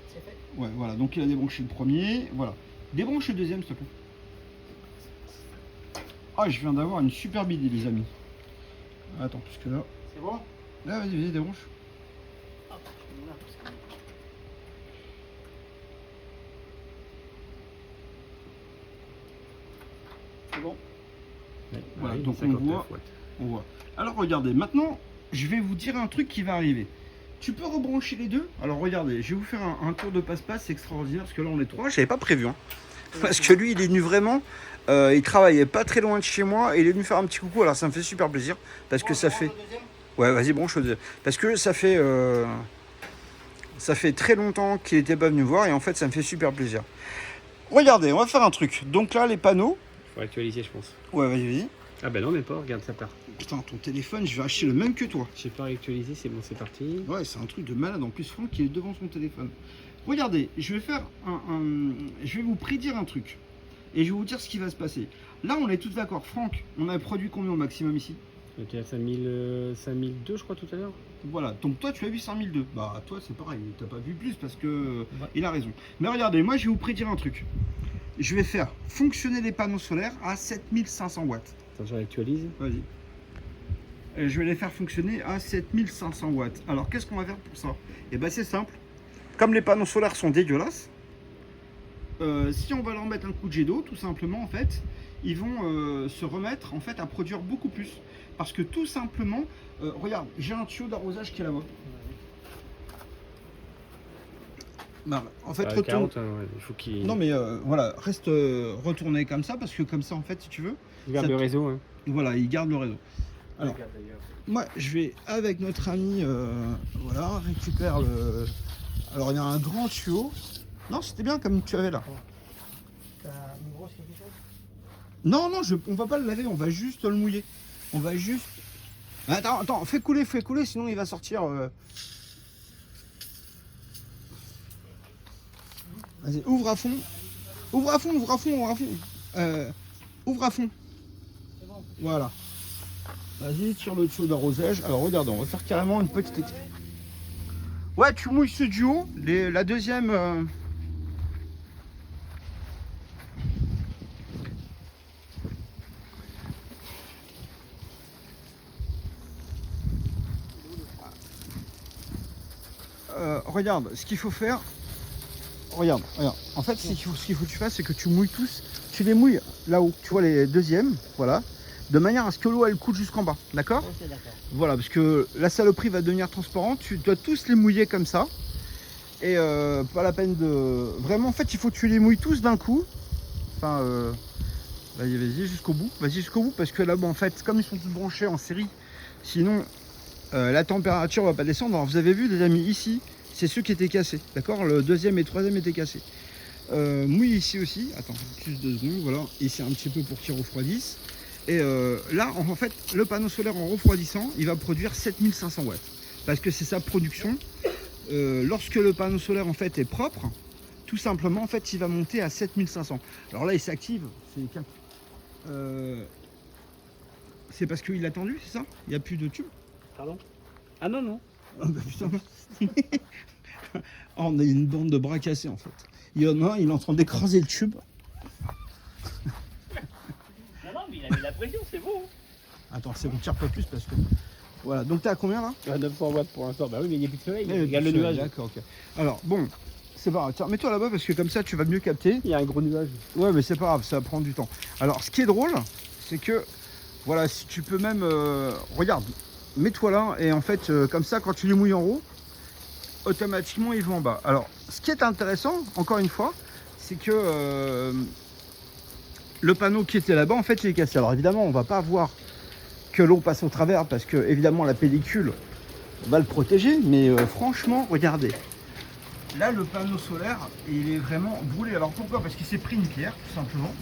[SPEAKER 3] C'est fait.
[SPEAKER 1] Ouais, voilà. Donc, il a débranché le premier. Voilà. Débranche le deuxième, s'il te plaît. Ah, je viens d'avoir une superbe idée, les amis. Attends, parce que là...
[SPEAKER 3] C'est bon?
[SPEAKER 1] Là, vas-y, débranche. C'est bon.
[SPEAKER 2] Ouais,
[SPEAKER 1] Voilà,
[SPEAKER 2] ouais,
[SPEAKER 1] donc
[SPEAKER 2] 59 watts.
[SPEAKER 1] on voit. Alors regardez, maintenant, je vais vous dire un truc qui va arriver. Tu peux rebrancher les deux. Alors regardez, je vais vous faire un tour de passe-passe extraordinaire, parce que là on est 3, je n'avais pas prévu. Hein. Parce que lui, il est venu vraiment, il travaillait pas très loin de chez moi, et il est venu faire un petit coucou, alors ça me fait super plaisir, parce que ça fait... Ouais, vas-y, branche le deuxième. Parce que ça fait très longtemps qu'il n'était pas venu voir, et en fait, ça me fait super plaisir. Regardez, on va faire un truc. Donc là, les panneaux...
[SPEAKER 2] Faut actualiser, je pense.
[SPEAKER 1] Ouais, vas-y.
[SPEAKER 2] Ah ben non, mais pas, regarde, ça part.
[SPEAKER 1] Putain, ton téléphone, je vais acheter le même que toi.
[SPEAKER 2] J'ai pas réactualisé, c'est bon, c'est parti.
[SPEAKER 1] Ouais, c'est un truc de malade. En plus, Franck, il est devant son téléphone. Regardez, je vais faire je vais vous prédire un truc. Et je vais vous dire ce qui va se passer. Là, on est tous d'accord. Franck, on a produit combien au maximum ici?
[SPEAKER 2] On était à 5002, je crois, tout à l'heure.
[SPEAKER 1] Voilà, donc toi, tu as vu 5002. Bah, toi, c'est pareil. T'as pas vu plus parce que il a raison. Mais regardez, moi, je vais vous prédire un truc. Je vais faire fonctionner les panneaux solaires à 7500 watts.
[SPEAKER 2] Attends, je réactualise.
[SPEAKER 1] Vas-y. Je vais les faire fonctionner à 7500 watts. Alors, qu'est-ce qu'on va faire pour ça? Eh ben, c'est simple. Comme les panneaux solaires sont dégueulasses, si on va leur mettre un coup de jet d'eau, tout simplement, en fait, ils vont se remettre en fait à produire beaucoup plus. Parce que tout simplement, regarde, j'ai un tuyau d'arrosage qui est là-bas. Bah, en fait, retourne...
[SPEAKER 2] 40, ouais, il faut qu'il...
[SPEAKER 1] Non mais voilà, reste retourné comme ça, parce que comme ça, en fait, si tu veux...
[SPEAKER 2] Il garde le réseau, hein.
[SPEAKER 1] Voilà, il garde le réseau. Alors, moi, je vais avec notre ami, voilà, récupère le... Alors, il y a un grand tuyau. Non, c'était bien comme tu avais là.
[SPEAKER 3] T'as une grosse quelque chose?
[SPEAKER 1] Non, on va pas le laver, on va juste le mouiller. On va juste... Attends, fais couler, sinon il va sortir... Vas-y, ouvre à fond. Ouvre à fond. Ouvre à fond.
[SPEAKER 3] C'est bon.
[SPEAKER 1] Voilà. Vas-y, tire le tuyau d'arrosage. Alors, regarde, on va faire carrément une petite... Ouais, tu mouilles ce duo. La deuxième... regarde, ce qu'il faut faire... Regarde. En fait, ce qu'il faut que tu fasses, c'est que tu mouilles tous. Tu les mouilles là-haut. Tu vois les deuxièmes, voilà. De manière à ce que l'eau, elle coule jusqu'en bas. D'accord?
[SPEAKER 3] Ok, d'accord.
[SPEAKER 1] Voilà, parce que la saloperie va devenir transparente. Tu dois tous les mouiller comme ça. Et pas la peine de... Vraiment, en fait, il faut que tu les mouilles tous d'un coup. Enfin, vas-y jusqu'au bout. Vas-y jusqu'au bout, parce que là, bon, en fait, comme ils sont tous branchés en série, sinon, la température va pas descendre. Alors, vous avez vu, les amis, ici, c'est ceux qui étaient cassés. D'accord? Le deuxième et le troisième étaient cassés. Mouille ici aussi. Attends, juste 2 secondes, voilà. Ici, un petit peu pour qu'ils refroidissent. Et là, en fait, le panneau solaire en refroidissant, il va produire 7500 watts. Parce que c'est sa production. Lorsque le panneau solaire en fait est propre, tout simplement en fait il va monter à 7500. Alors là il s'active, c'est parce qu'il a tendu, c'est ça? Il n'y a plus de tube?
[SPEAKER 2] Pardon? Ah non, non.
[SPEAKER 1] Ah bah putain. Oh, on a une bande de bras cassés en fait. Il y en a un, il est en train d'écraser le tube.
[SPEAKER 3] Non, mais il a mis la pression, c'est bon.
[SPEAKER 1] Attends, c'est bon, tire pas plus parce que... Voilà, donc t'es à combien là?
[SPEAKER 2] 900 watts pour l'instant. Bah oui, mais il n'y a plus de soleil.
[SPEAKER 1] Eh,
[SPEAKER 2] Regarde le nuage.
[SPEAKER 1] D'accord, ok. Alors bon, c'est pas grave. Tiens, mets-toi là-bas parce que comme ça tu vas mieux capter.
[SPEAKER 2] Il y a un gros nuage.
[SPEAKER 1] Ouais, mais c'est pas grave, ça va prendre du temps. Alors, ce qui est drôle, c'est que, voilà, si tu peux même, regarde, mets-toi là, et en fait, comme ça, quand tu les mouilles en haut, automatiquement, ils vont en bas. Alors, ce qui est intéressant, encore une fois, c'est que le panneau qui était là-bas, en fait, il est cassé. Alors, évidemment, on va pas voir que l'eau passe au travers, parce que, évidemment, la pellicule va le protéger, mais franchement, regardez. Là, le panneau solaire, il est vraiment brûlé. Alors pourquoi? Parce qu'il s'est pris une pierre, tout simplement.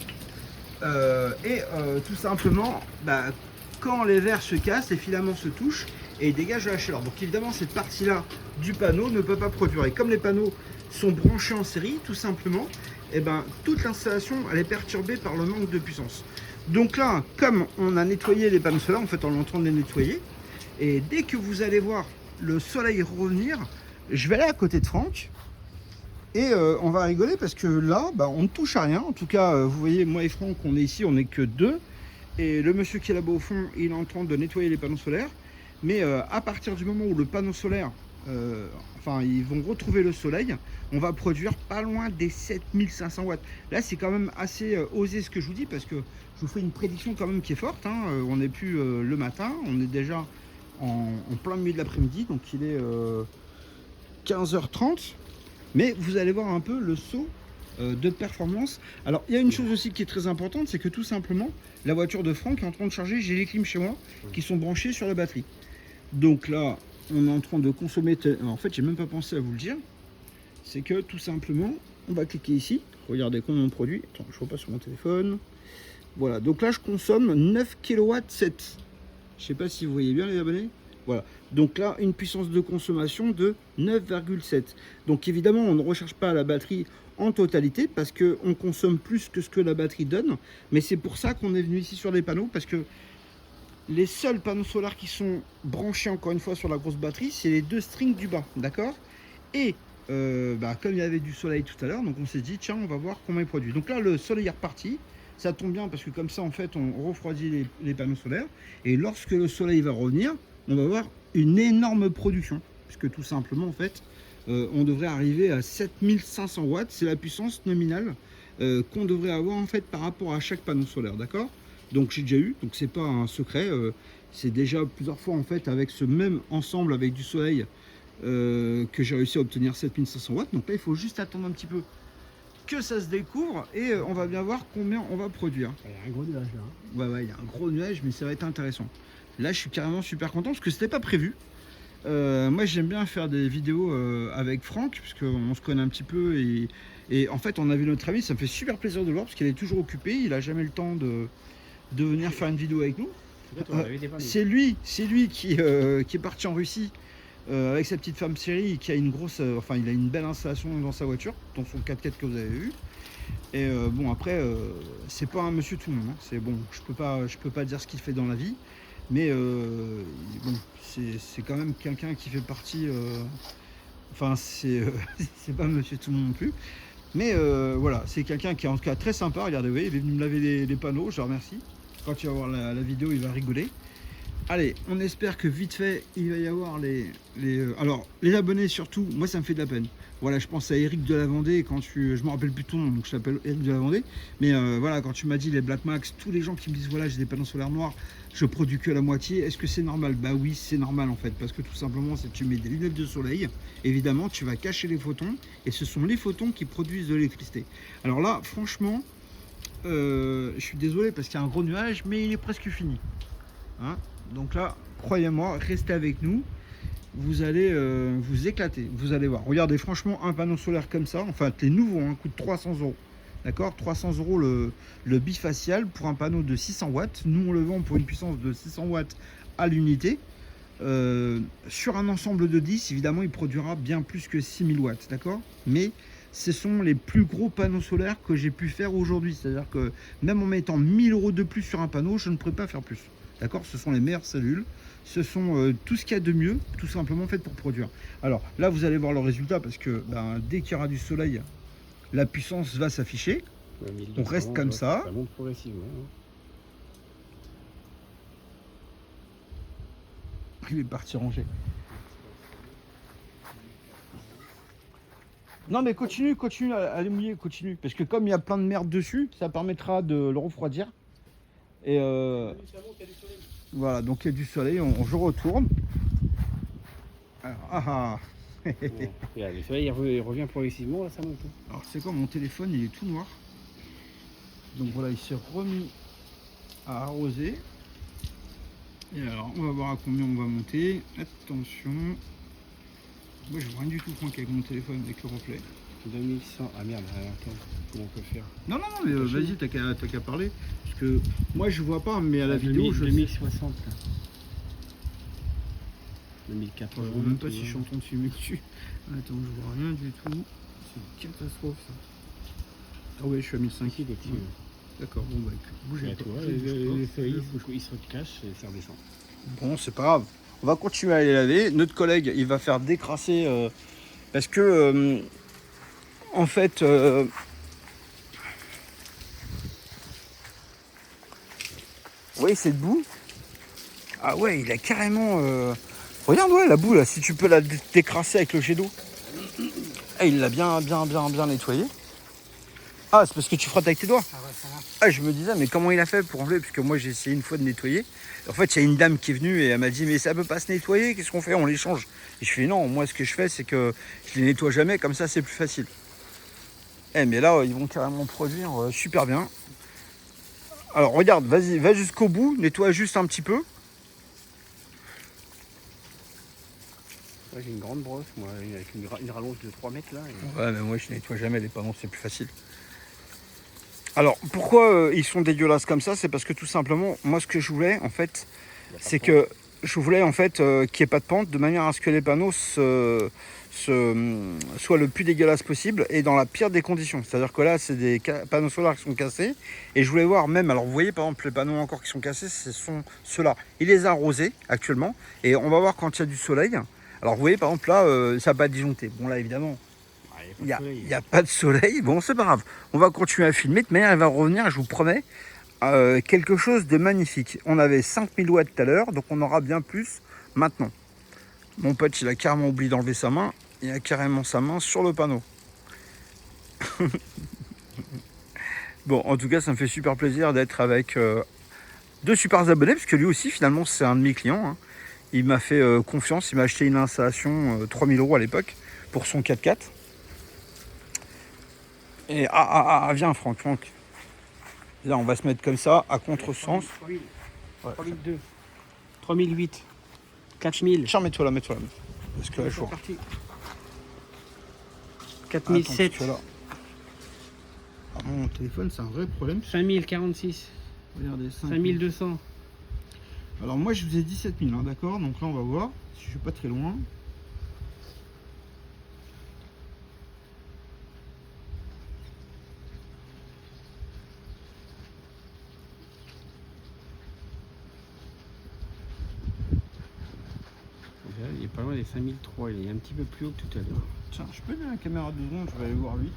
[SPEAKER 1] Tout simplement, bah, quand les verres se cassent, les filaments se touchent et ils dégagent de la chaleur. Donc évidemment, cette partie-là du panneau ne peut pas produire. Et comme les panneaux sont branchés en série, tout simplement, et ben, toute l'installation, elle est perturbée par le manque de puissance. Donc là, comme on a nettoyé les panneaux solaires, en fait, on est en train de les nettoyer. Et dès que vous allez voir le soleil revenir, je vais aller à côté de Franck. Et on va rigoler parce que là, bah, on ne touche à rien. En tout cas, vous voyez, moi et Franck, on est ici, on n'est que 2. Et le monsieur qui est là-bas au fond, il est en train de nettoyer les panneaux solaires. Mais à partir du moment où le panneau solaire, enfin, ils vont retrouver le soleil, on va produire pas loin des 7500 watts. Là, c'est quand même assez osé ce que je vous dis parce que je vous fais une prédiction quand même qui est forte. Hein. On n'est plus le matin, on est déjà en plein milieu de l'après-midi. Donc, il est 15h30. Mais vous allez voir un peu le saut de performance. Alors, il y a une chose aussi qui est très importante, c'est que tout simplement, la voiture de Franck est en train de charger. J'ai les clims chez moi qui sont branchés sur la batterie. Donc là, on est en train de consommer... En fait, j'ai même pas pensé à vous le dire. C'est que tout simplement, on va cliquer ici. Regardez combien on produit. Attends, je ne vois pas sur mon téléphone. Voilà, donc là, je consomme 9 kW 7. Je sais pas si vous voyez bien les abonnés. Voilà, donc là, une puissance de consommation de 9,7. Donc évidemment, on ne recharge pas la batterie en totalité parce qu'on consomme plus que ce que la batterie donne. Mais c'est pour ça qu'on est venu ici sur les panneaux, parce que les seuls panneaux solaires qui sont branchés, encore une fois, sur la grosse batterie, c'est les 2 strings du bas, d'accord? Et comme il y avait du soleil tout à l'heure, donc on s'est dit, tiens, on va voir comment il produit. Donc là, le soleil est reparti. Ça tombe bien parce que comme ça, en fait, on refroidit les panneaux solaires. Et lorsque le soleil va revenir, on va avoir une énorme production, puisque tout simplement en fait on devrait arriver à 7500 watts, c'est la puissance nominale qu'on devrait avoir en fait par rapport à chaque panneau solaire, d'accord? Donc j'ai déjà eu, donc c'est pas un secret, c'est déjà plusieurs fois en fait avec ce même ensemble avec du soleil que j'ai réussi à obtenir 7500 watts. Donc là il faut juste attendre un petit peu que ça se découvre et on va bien voir combien on va produire.
[SPEAKER 2] Il y a un gros nuage là.
[SPEAKER 1] Ouais, il y a un gros nuage, mais ça va être intéressant. Là, je suis carrément super content parce que c'était pas prévu. Moi, j'aime bien faire des vidéos avec Franck, parce qu'on se connaît un petit peu. Et en fait, on a vu notre ami, ça me fait super plaisir de le voir parce qu'il est toujours occupé. Il a jamais le temps de venir faire une vidéo avec nous. C'est lui qui est parti en Russie avec sa petite femme Chérie, qui a une grosse, il a une belle installation dans sa voiture, dans son 4x4 que vous avez vu. Et bon, après, c'est pas un monsieur tout le monde. Hein. C'est bon, je peux pas dire ce qu'il fait dans la vie. Mais bon, c'est quand même quelqu'un qui fait partie. C'est pas monsieur tout le monde non plus. Mais voilà, c'est quelqu'un qui est en tout cas très sympa. Regardez, vous voyez, il est venu me laver les panneaux, je le remercie. Quand il va voir la vidéo, il va rigoler. Allez, on espère que vite fait, il va y avoir alors, les abonnés surtout, moi ça me fait de la peine. Voilà, je pense à Eric de la Vendée, je me rappelle plus ton nom, donc je t'appelle Eric de la Vendée. Mais voilà, quand tu m'as dit les Black Max, tous les gens qui me disent, voilà, j'ai des panneaux solaires noirs, je produis que la moitié, est-ce que c'est normal? Bah oui, c'est normal en fait, parce que tout simplement, c'est que tu mets des lunettes de soleil, évidemment, tu vas cacher les photons, et ce sont les photons qui produisent de l'électricité. Alors là, franchement, je suis désolé parce qu'il y a un gros nuage, mais il est presque fini. Hein, donc là, croyez-moi, restez avec nous. Vous allez vous éclater. Vous allez voir. Regardez, franchement, un panneau solaire comme ça, enfin, les nouveaux, hein, coûte 300 €. D'accord, 300 € le bifacial pour un panneau de 600 watts. Nous, on le vend pour une puissance de 600 watts à l'unité. Sur un ensemble de 10, évidemment, il produira bien plus que 6000 watts. D'accord, mais ce sont les plus gros panneaux solaires que j'ai pu faire aujourd'hui. C'est-à-dire que même en mettant 1000 € de plus sur un panneau, je ne pourrais pas faire plus. D'accord, ce sont les meilleures cellules, ce sont tout ce qu'il y a de mieux, tout simplement fait pour produire. Alors là, vous allez voir le résultat parce que dès qu'il y aura du soleil, la puissance va s'afficher. On reste comme ça.
[SPEAKER 2] Ça monte progressivement.
[SPEAKER 1] Il est parti ranger. Non mais continue, allez mouiller, continue. Parce que comme il y a plein de merde dessus, ça permettra de le refroidir. Et voilà, donc il y a du soleil, je retourne. Alors,
[SPEAKER 2] Le soleil il revient progressivement, là ça monte.
[SPEAKER 1] Alors c'est quoi, mon téléphone il est tout noir. Donc voilà, il s'est remis à arroser. Et alors on va voir à combien on va monter. Attention. Moi je vois rien du tout, Franck, avec mon téléphone, avec le reflet.
[SPEAKER 2] 2100. Ah merde, attends, comment on peut faire?
[SPEAKER 1] Non, mais vas-y, t'as qu'à parler. Parce que moi je vois pas, mais à la vidéo je
[SPEAKER 2] 2060 là. 2080.
[SPEAKER 1] Je vois même pas si je suis en train de filmer dessus. Attends, je vois rien du tout. C'est une catastrophe ça. Ah ouais, je suis à 1005. D'accord, bon bah bougez pas.
[SPEAKER 2] Le soleil il se cache et ça redescend.
[SPEAKER 1] Bon, c'est pas grave. On va continuer à les laver. Notre collègue, il va faire décrasser parce que en fait oui, cette boue. Ah ouais, il a carrément regarde, ouais, la boue là, si tu peux la décrasser avec le jet d'eau. Ah, il l'a bien nettoyé. Ah, c'est parce que tu frottes avec tes doigts.
[SPEAKER 2] Ah ouais, ça va.
[SPEAKER 1] Ah, je me disais, mais comment il a fait pour enlever? Parce que moi, j'ai essayé une fois de nettoyer. En fait, il y a une dame qui est venue et elle m'a dit, mais ça peut pas se nettoyer, qu'est-ce qu'on fait? On les change. Et je fais, non, moi, ce que je fais, c'est que je les nettoie jamais, comme ça, c'est plus facile. Eh, mais là, ils vont carrément produire super bien. Alors, regarde, vas-y, va jusqu'au bout, nettoie juste un petit peu.
[SPEAKER 2] Ouais, j'ai une grande brosse, moi, avec une rallonge de 3 mètres là. Et...
[SPEAKER 1] Ouais, mais moi, je nettoie jamais les panneaux, c'est plus facile. Alors, pourquoi ils sont dégueulasses comme ça? C'est parce que tout simplement, moi, ce que je voulais, en fait, c'est que je voulais, en fait, qu'il n'y ait pas de pente, de manière à ce que les panneaux soient le plus dégueulasse possible et dans la pire des conditions. C'est-à-dire que là, c'est des panneaux solaires qui sont cassés. Et je voulais voir même, alors vous voyez, par exemple, les panneaux encore qui sont cassés, ce sont ceux-là. Il les a arrosés actuellement. Et on va voir quand il y a du soleil. Alors, vous voyez, par exemple, là, ça va pas disjoncter. Bon, là, évidemment... Il n'y a pas de soleil, bon c'est pas grave, on va continuer à filmer, de manière elle va revenir, je vous promets, quelque chose de magnifique. On avait 5000 watts tout à l'heure, donc on aura bien plus maintenant. Mon pote il a carrément oublié d'enlever sa main, il a carrément sa main sur le panneau. Bon, en tout cas ça me fait super plaisir d'être avec deux super abonnés, parce que lui aussi finalement c'est un de mes clients, hein. Il m'a fait confiance, il m'a acheté une installation 3000 € à l'époque pour son 4x4. Et viens Franck. Là on va se mettre comme ça, à contresens.
[SPEAKER 2] 3000, 3002, 3008, 4000.
[SPEAKER 1] Tiens, mets-toi là. Parce que là, je vois.
[SPEAKER 2] 4007.
[SPEAKER 1] Ah, mon téléphone, c'est un vrai problème.
[SPEAKER 2] 5046.
[SPEAKER 1] Regardez,
[SPEAKER 2] 5200.
[SPEAKER 1] Alors moi, je vous ai dit 7000, hein, d'accord? Donc là, on va voir si je suis pas très loin.
[SPEAKER 2] Il est pas loin des 5003, il est un petit peu plus haut que tout à l'heure.
[SPEAKER 1] Tiens, je peux donner la caméra 2 secondes, je vais aller voir lui.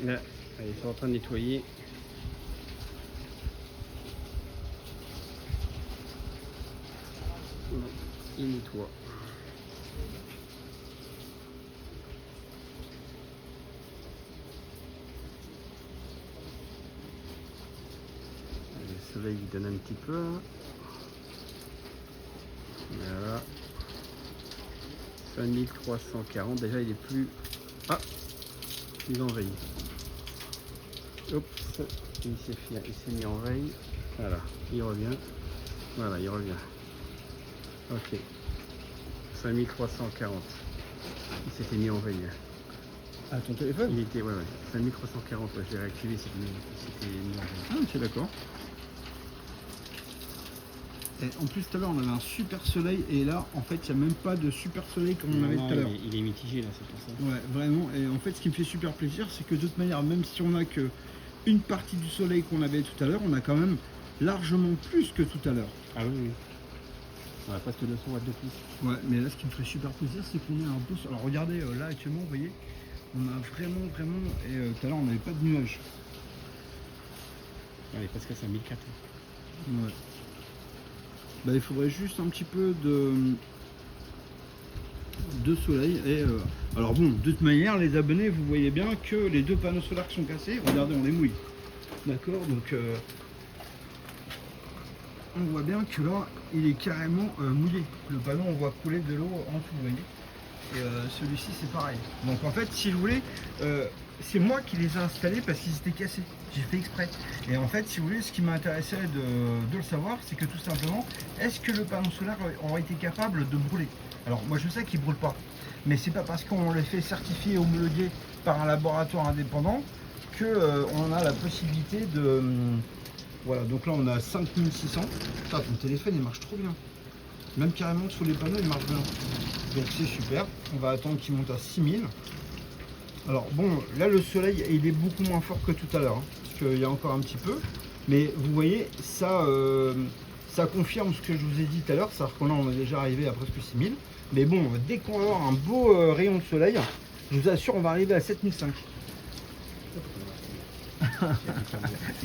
[SPEAKER 2] Là, ils sont en train de nettoyer. Ils nettoient. Le soleil il donne un petit peu. Voilà. 5340. Déjà il est plus. Ah, il envahit. Hop, il s'est mis en veille. Voilà, il revient. Voilà, il revient. Ok. 5340. Il s'était mis en veille.
[SPEAKER 1] Ah, ton téléphone?
[SPEAKER 2] Il était, ouais. 5340, ouais, je l'ai réactivé, c'était mis en veille.
[SPEAKER 1] Ah, ok, d'accord. Et en plus, tout à l'heure, on avait un super soleil, et là, en fait, il n'y a même pas de super soleil comme on avait tout à l'heure.
[SPEAKER 2] Il est mitigé là, c'est pour ça.
[SPEAKER 1] Ouais, vraiment. Et en fait, ce qui me fait super plaisir, c'est que de toute manière, même si on a que une partie du soleil qu'on avait tout à l'heure, on a quand même largement plus que tout à l'heure.
[SPEAKER 2] Ah oui, oui. On a presque 200 watts de plus.
[SPEAKER 1] Ouais, mais là, ce qui me ferait super plaisir, c'est qu'on ait un beau soleil. Alors, regardez, là, actuellement, vous voyez, on a vraiment, et tout à l'heure, on n'avait pas de nuages.
[SPEAKER 2] On est presque à 5004.
[SPEAKER 1] Ouais. Bah, il faudrait juste un petit peu de soleil. Et alors bon, de toute manière, les abonnés, vous voyez bien que les deux panneaux solaires qui sont cassés, regardez, on les mouille. D'accord, donc on voit bien que là, il est carrément mouillé. Le panneau, on voit couler de l'eau en dessous, vous voyez. Et celui-ci, c'est pareil. Donc en fait, si vous voulez, c'est moi qui les ai installés parce qu'ils étaient cassés. J'ai fait exprès. Et en fait, si vous voulez, ce qui m'intéressait de le savoir, c'est que tout simplement, est-ce que le panneau solaire aurait été capable de brûler? Alors moi, je sais qu'il ne brûle pas. Mais c'est pas parce qu'on les fait certifier et homologuer par un laboratoire indépendant que on a la possibilité de... voilà, donc là, on a 5600. Putain, ton téléphone, il marche trop bien. Même carrément sur les panneaux, il marche bien. Donc c'est super. On va attendre qu'il monte à 6000. Alors bon, là le soleil il est beaucoup moins fort que tout à l'heure, hein, parce qu'il y a encore un petit peu. Mais vous voyez, ça, ça confirme ce que je vous ai dit tout à l'heure, c'est-à-dire qu'on on est déjà arrivé à presque 6000. Mais bon, dès qu'on va avoir un beau rayon de soleil, je vous assure, on va arriver à 7005.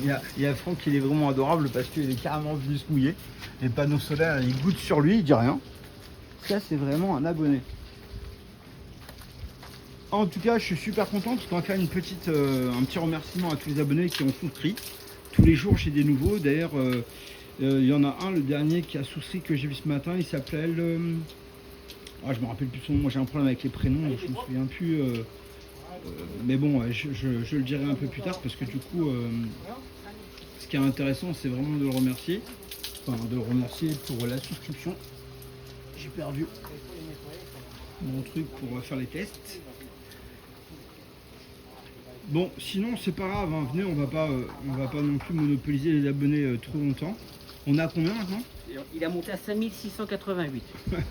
[SPEAKER 1] il y a Franck qui est vraiment adorable parce qu'il est carrément venu se mouiller. Les panneaux solaires, ils goûtent sur lui, il dit rien. Ça, c'est vraiment un abonné. En tout cas, je suis super content parce qu'on va faire un petit remerciement à tous les abonnés qui ont souscrit. Tous les jours, j'ai des nouveaux. D'ailleurs, il y en a un, le dernier, qui a souscrit que j'ai vu ce matin. Il s'appelle... ah, je me rappelle plus son nom. Moi, j'ai un problème avec les prénoms. Je me souviens plus. Mais bon, je le dirai un peu plus tard parce que du coup, ce qui est intéressant, c'est vraiment de le remercier. Enfin, de le remercier pour la souscription. J'ai perdu mon truc pour faire les tests. Bon, sinon c'est pas grave, hein. Venez, on va pas non plus monopoliser les abonnés trop longtemps. On a combien maintenant?
[SPEAKER 3] Il a monté à 5688.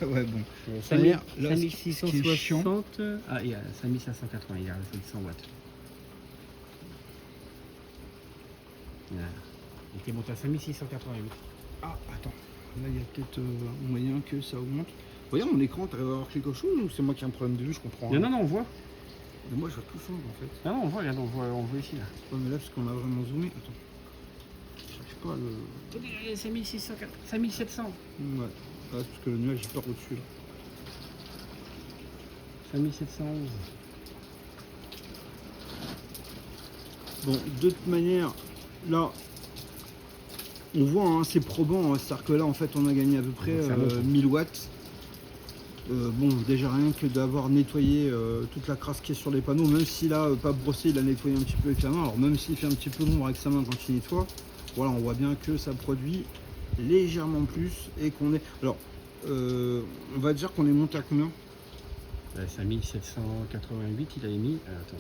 [SPEAKER 1] Ouais, bon.
[SPEAKER 2] 5660. Ah, il y a 5580, il a 700 watts. Voilà. Il était monté à 5688.
[SPEAKER 1] Ah, attends, là il y a peut-être un moyen que ça augmente. Voyez mon écran, t'arrives à voir quelque chose ou c'est moi qui ai un problème de vue, je comprends.
[SPEAKER 2] Non, on voit.
[SPEAKER 1] Mais moi je vois tout sombre en fait.
[SPEAKER 2] Ah non, on voit, regarde, on voit ici là.
[SPEAKER 1] Ouais, mais là parce qu'on a vraiment zoomé. Attends. J'arrive pas à le.
[SPEAKER 2] 5700.
[SPEAKER 1] Ouais. Ah, parce que le nuage est pas au-dessus là.
[SPEAKER 2] 5711.
[SPEAKER 1] Bon, de toute manière, là, on voit, hein, c'est probant. Hein, c'est-à-dire que là, en fait, on a gagné à peu près 1000 watts. Bon, déjà rien que d'avoir nettoyé toute la crasse qui est sur les panneaux, même s'il a pas brossé, il a nettoyé un petit peu avec la main. Alors même s'il fait un petit peu d'ombre avec sa main quand il nettoie, voilà, on voit bien que ça produit légèrement plus et qu'on est... Alors, on va dire qu'on est monté à combien?
[SPEAKER 2] 5788, il avait mis... attends,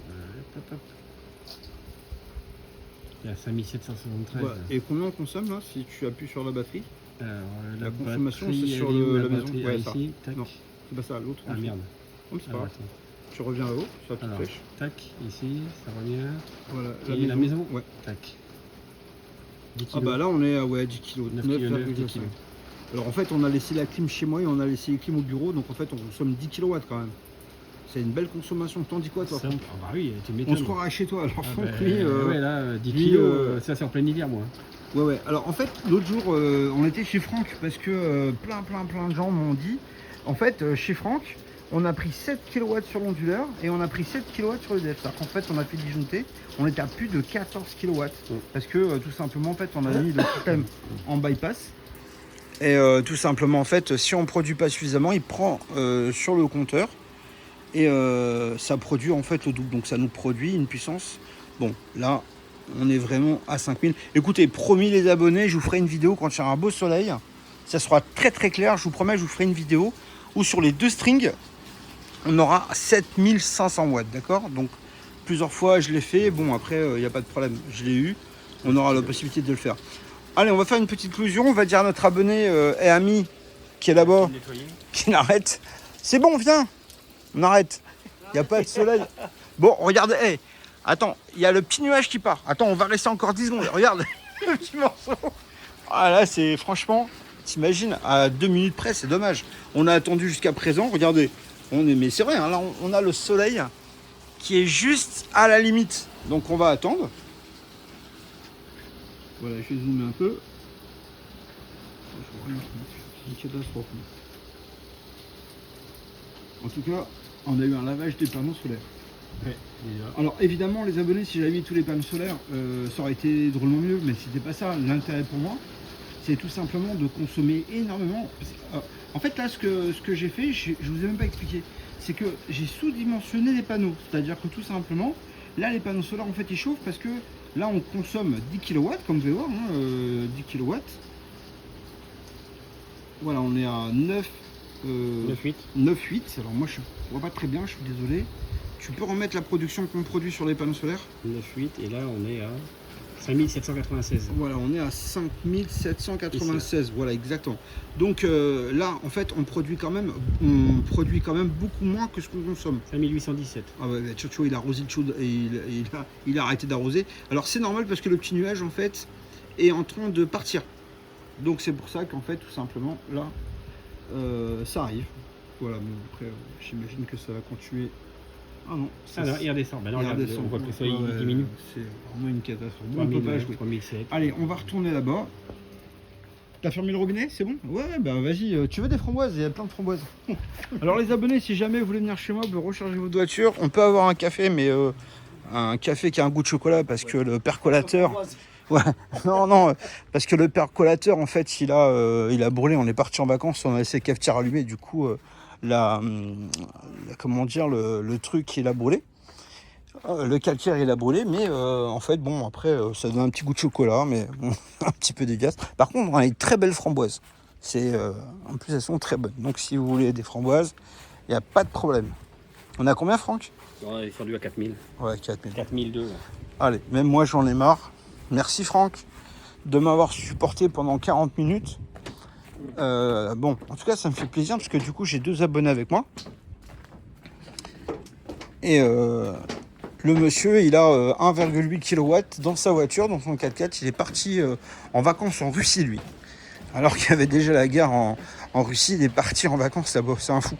[SPEAKER 2] il y a 5773.
[SPEAKER 1] Ouais. Et combien on consomme là, si tu appuies sur la batterie?
[SPEAKER 2] La
[SPEAKER 1] consommation, c'est sur la maison. Ouais,
[SPEAKER 2] ici, tac.
[SPEAKER 1] Non, c'est pas ça, l'autre.
[SPEAKER 2] Ah merde.
[SPEAKER 1] Oh, c'est pas grave. Tu reviens là-haut, sur la petite flèche.
[SPEAKER 2] Tac, ici, ça revient.
[SPEAKER 1] Voilà,
[SPEAKER 2] et la maison.
[SPEAKER 1] Ouais.
[SPEAKER 2] Tac. 10
[SPEAKER 1] ah bah là on est à 10 kg. 9,5 kg. Alors en fait on a laissé la clim chez moi et on a laissé les clims au bureau, donc en fait on consomme 10 kW quand même. C'est une belle consommation. T'en dis quoi, toi?
[SPEAKER 2] Ah bah oui, tu
[SPEAKER 1] On
[SPEAKER 2] m'étonnes.
[SPEAKER 1] se croirait chez toi. Alors,
[SPEAKER 2] Ah
[SPEAKER 1] Franck,
[SPEAKER 2] bah,
[SPEAKER 1] lui,
[SPEAKER 2] ouais, là, 10
[SPEAKER 1] lui,
[SPEAKER 2] kilos, ça c'est en plein hiver, moi.
[SPEAKER 1] Ouais, ouais. Alors, en fait, l'autre jour, on était chez Franck parce que plein de gens m'ont dit, en fait, chez Franck, on a pris 7 kW sur l'onduleur et on a pris 7 kW sur le def. C'est-à-dire qu'en fait, on a fait disjoncter, on était à plus de 14 kW. Parce que, tout simplement, en fait, on a mis le système en bypass. Et tout simplement, en fait, si on ne produit pas suffisamment, il prend sur le compteur et ça produit en fait le double. Donc ça nous produit une puissance. Bon, là, on est vraiment à 5000. Écoutez, promis les abonnés, je vous ferai une vidéo quand il y aura un beau soleil. Ça sera très clair, je vous promets, je vous ferai une vidéo où sur les 2 strings, on aura 7500 watts, d'accord? Donc plusieurs fois, je l'ai fait. Bon, après, il n'y a pas de problème, je l'ai eu. On aura la possibilité de le faire. Allez, on va faire une petite clôture. On va dire à notre abonné et ami qui est là-bas, qui arrête. C'est bon, viens. On arrête. Il n'y a pas de soleil. Bon, regarde. Hey, attends, il y a le petit nuage qui part. Attends, on va rester encore 10 secondes. Regarde le petit morceau. Ah là, c'est franchement, t'imagines, à 2 minutes près, c'est dommage. On a attendu jusqu'à présent. Regardez. Mais c'est vrai, hein, là, on a le soleil qui est juste à la limite. Donc, on va attendre. Voilà, je vais zoomer un peu. Une catastrophe. En tout cas, on a eu un lavage des panneaux solaires.
[SPEAKER 2] Ouais,
[SPEAKER 1] alors évidemment, les abonnés, si j'avais mis tous les panneaux solaires, ça aurait été drôlement mieux, mais c'était pas ça. L'intérêt pour moi, c'est tout simplement de consommer énormément. En fait, là, ce que j'ai fait, je vous ai même pas expliqué, c'est que j'ai sous-dimensionné les panneaux. C'est-à-dire que tout simplement, là, les panneaux solaires, en fait, ils chauffent parce que là, on consomme 10 kW, comme vous pouvez voir, hein, 10 kW. Voilà, on est à 9,8. Alors moi, je vois pas très bien, je suis désolé. Tu peux remettre la production qu'on produit sur les panneaux solaires?
[SPEAKER 2] 9,8 et là, on est à 5796.
[SPEAKER 1] Voilà, on est à 5796. Voilà, exactement. Donc là, en fait, on produit quand même beaucoup moins que ce qu'on consomme.
[SPEAKER 2] 5817.
[SPEAKER 1] Ah ouais, tu vois, il a arrosé le chaud et il a arrêté d'arroser. Alors c'est normal parce que le petit nuage, en fait, est en train de partir. Donc c'est pour ça qu'en fait, tout simplement, là, ça arrive. Voilà, bon, après, j'imagine que ça va continuer. Ah non,
[SPEAKER 2] il redescend. Ben non,
[SPEAKER 1] il
[SPEAKER 2] regarde,
[SPEAKER 1] redescend.
[SPEAKER 2] on voit que le soleil diminue.
[SPEAKER 1] C'est vraiment une catastrophe. Bon, on
[SPEAKER 2] 3000,
[SPEAKER 1] peut pas jouer.
[SPEAKER 2] 3007.
[SPEAKER 1] Allez, on va retourner là-bas. T'as fermé le robinet? C'est bon? Ouais, bah vas-y. Tu veux des framboises? Il y a plein de framboises. Alors les abonnés, si jamais vous voulez venir chez moi pour recharger votre voiture, on peut avoir un café, mais un café qui a un goût de chocolat parce que le percolateur... Ouais, non, parce que le percolateur, en fait, il a brûlé. On est parti en vacances, on a laissé le cafetière allumé. Du coup, comment dire, le truc, il a brûlé. Le calcaire, il a brûlé. Mais en fait, bon, après, ça donne un petit goût de chocolat, mais bon, un petit peu dégueulasse. Par contre, on a une très belle framboise. En plus, elles sont très bonnes. Donc, si vous voulez des framboises, il n'y a pas de problème. On a combien, Franck?
[SPEAKER 2] On est fondu à 4000.
[SPEAKER 1] Ouais, 4000.
[SPEAKER 2] 4002. Ouais.
[SPEAKER 1] Allez, même moi, j'en ai marre. Merci Franck de m'avoir supporté pendant 40 minutes. Bon, en tout cas, ça me fait plaisir parce que du coup, j'ai 2 abonnés avec moi. Et le monsieur, il a 1,8 kW dans sa voiture, dans son 4x4. Il est parti en vacances en Russie, lui. Alors qu'il y avait déjà la guerre en Russie, il est parti en vacances là-bas. C'est un fou.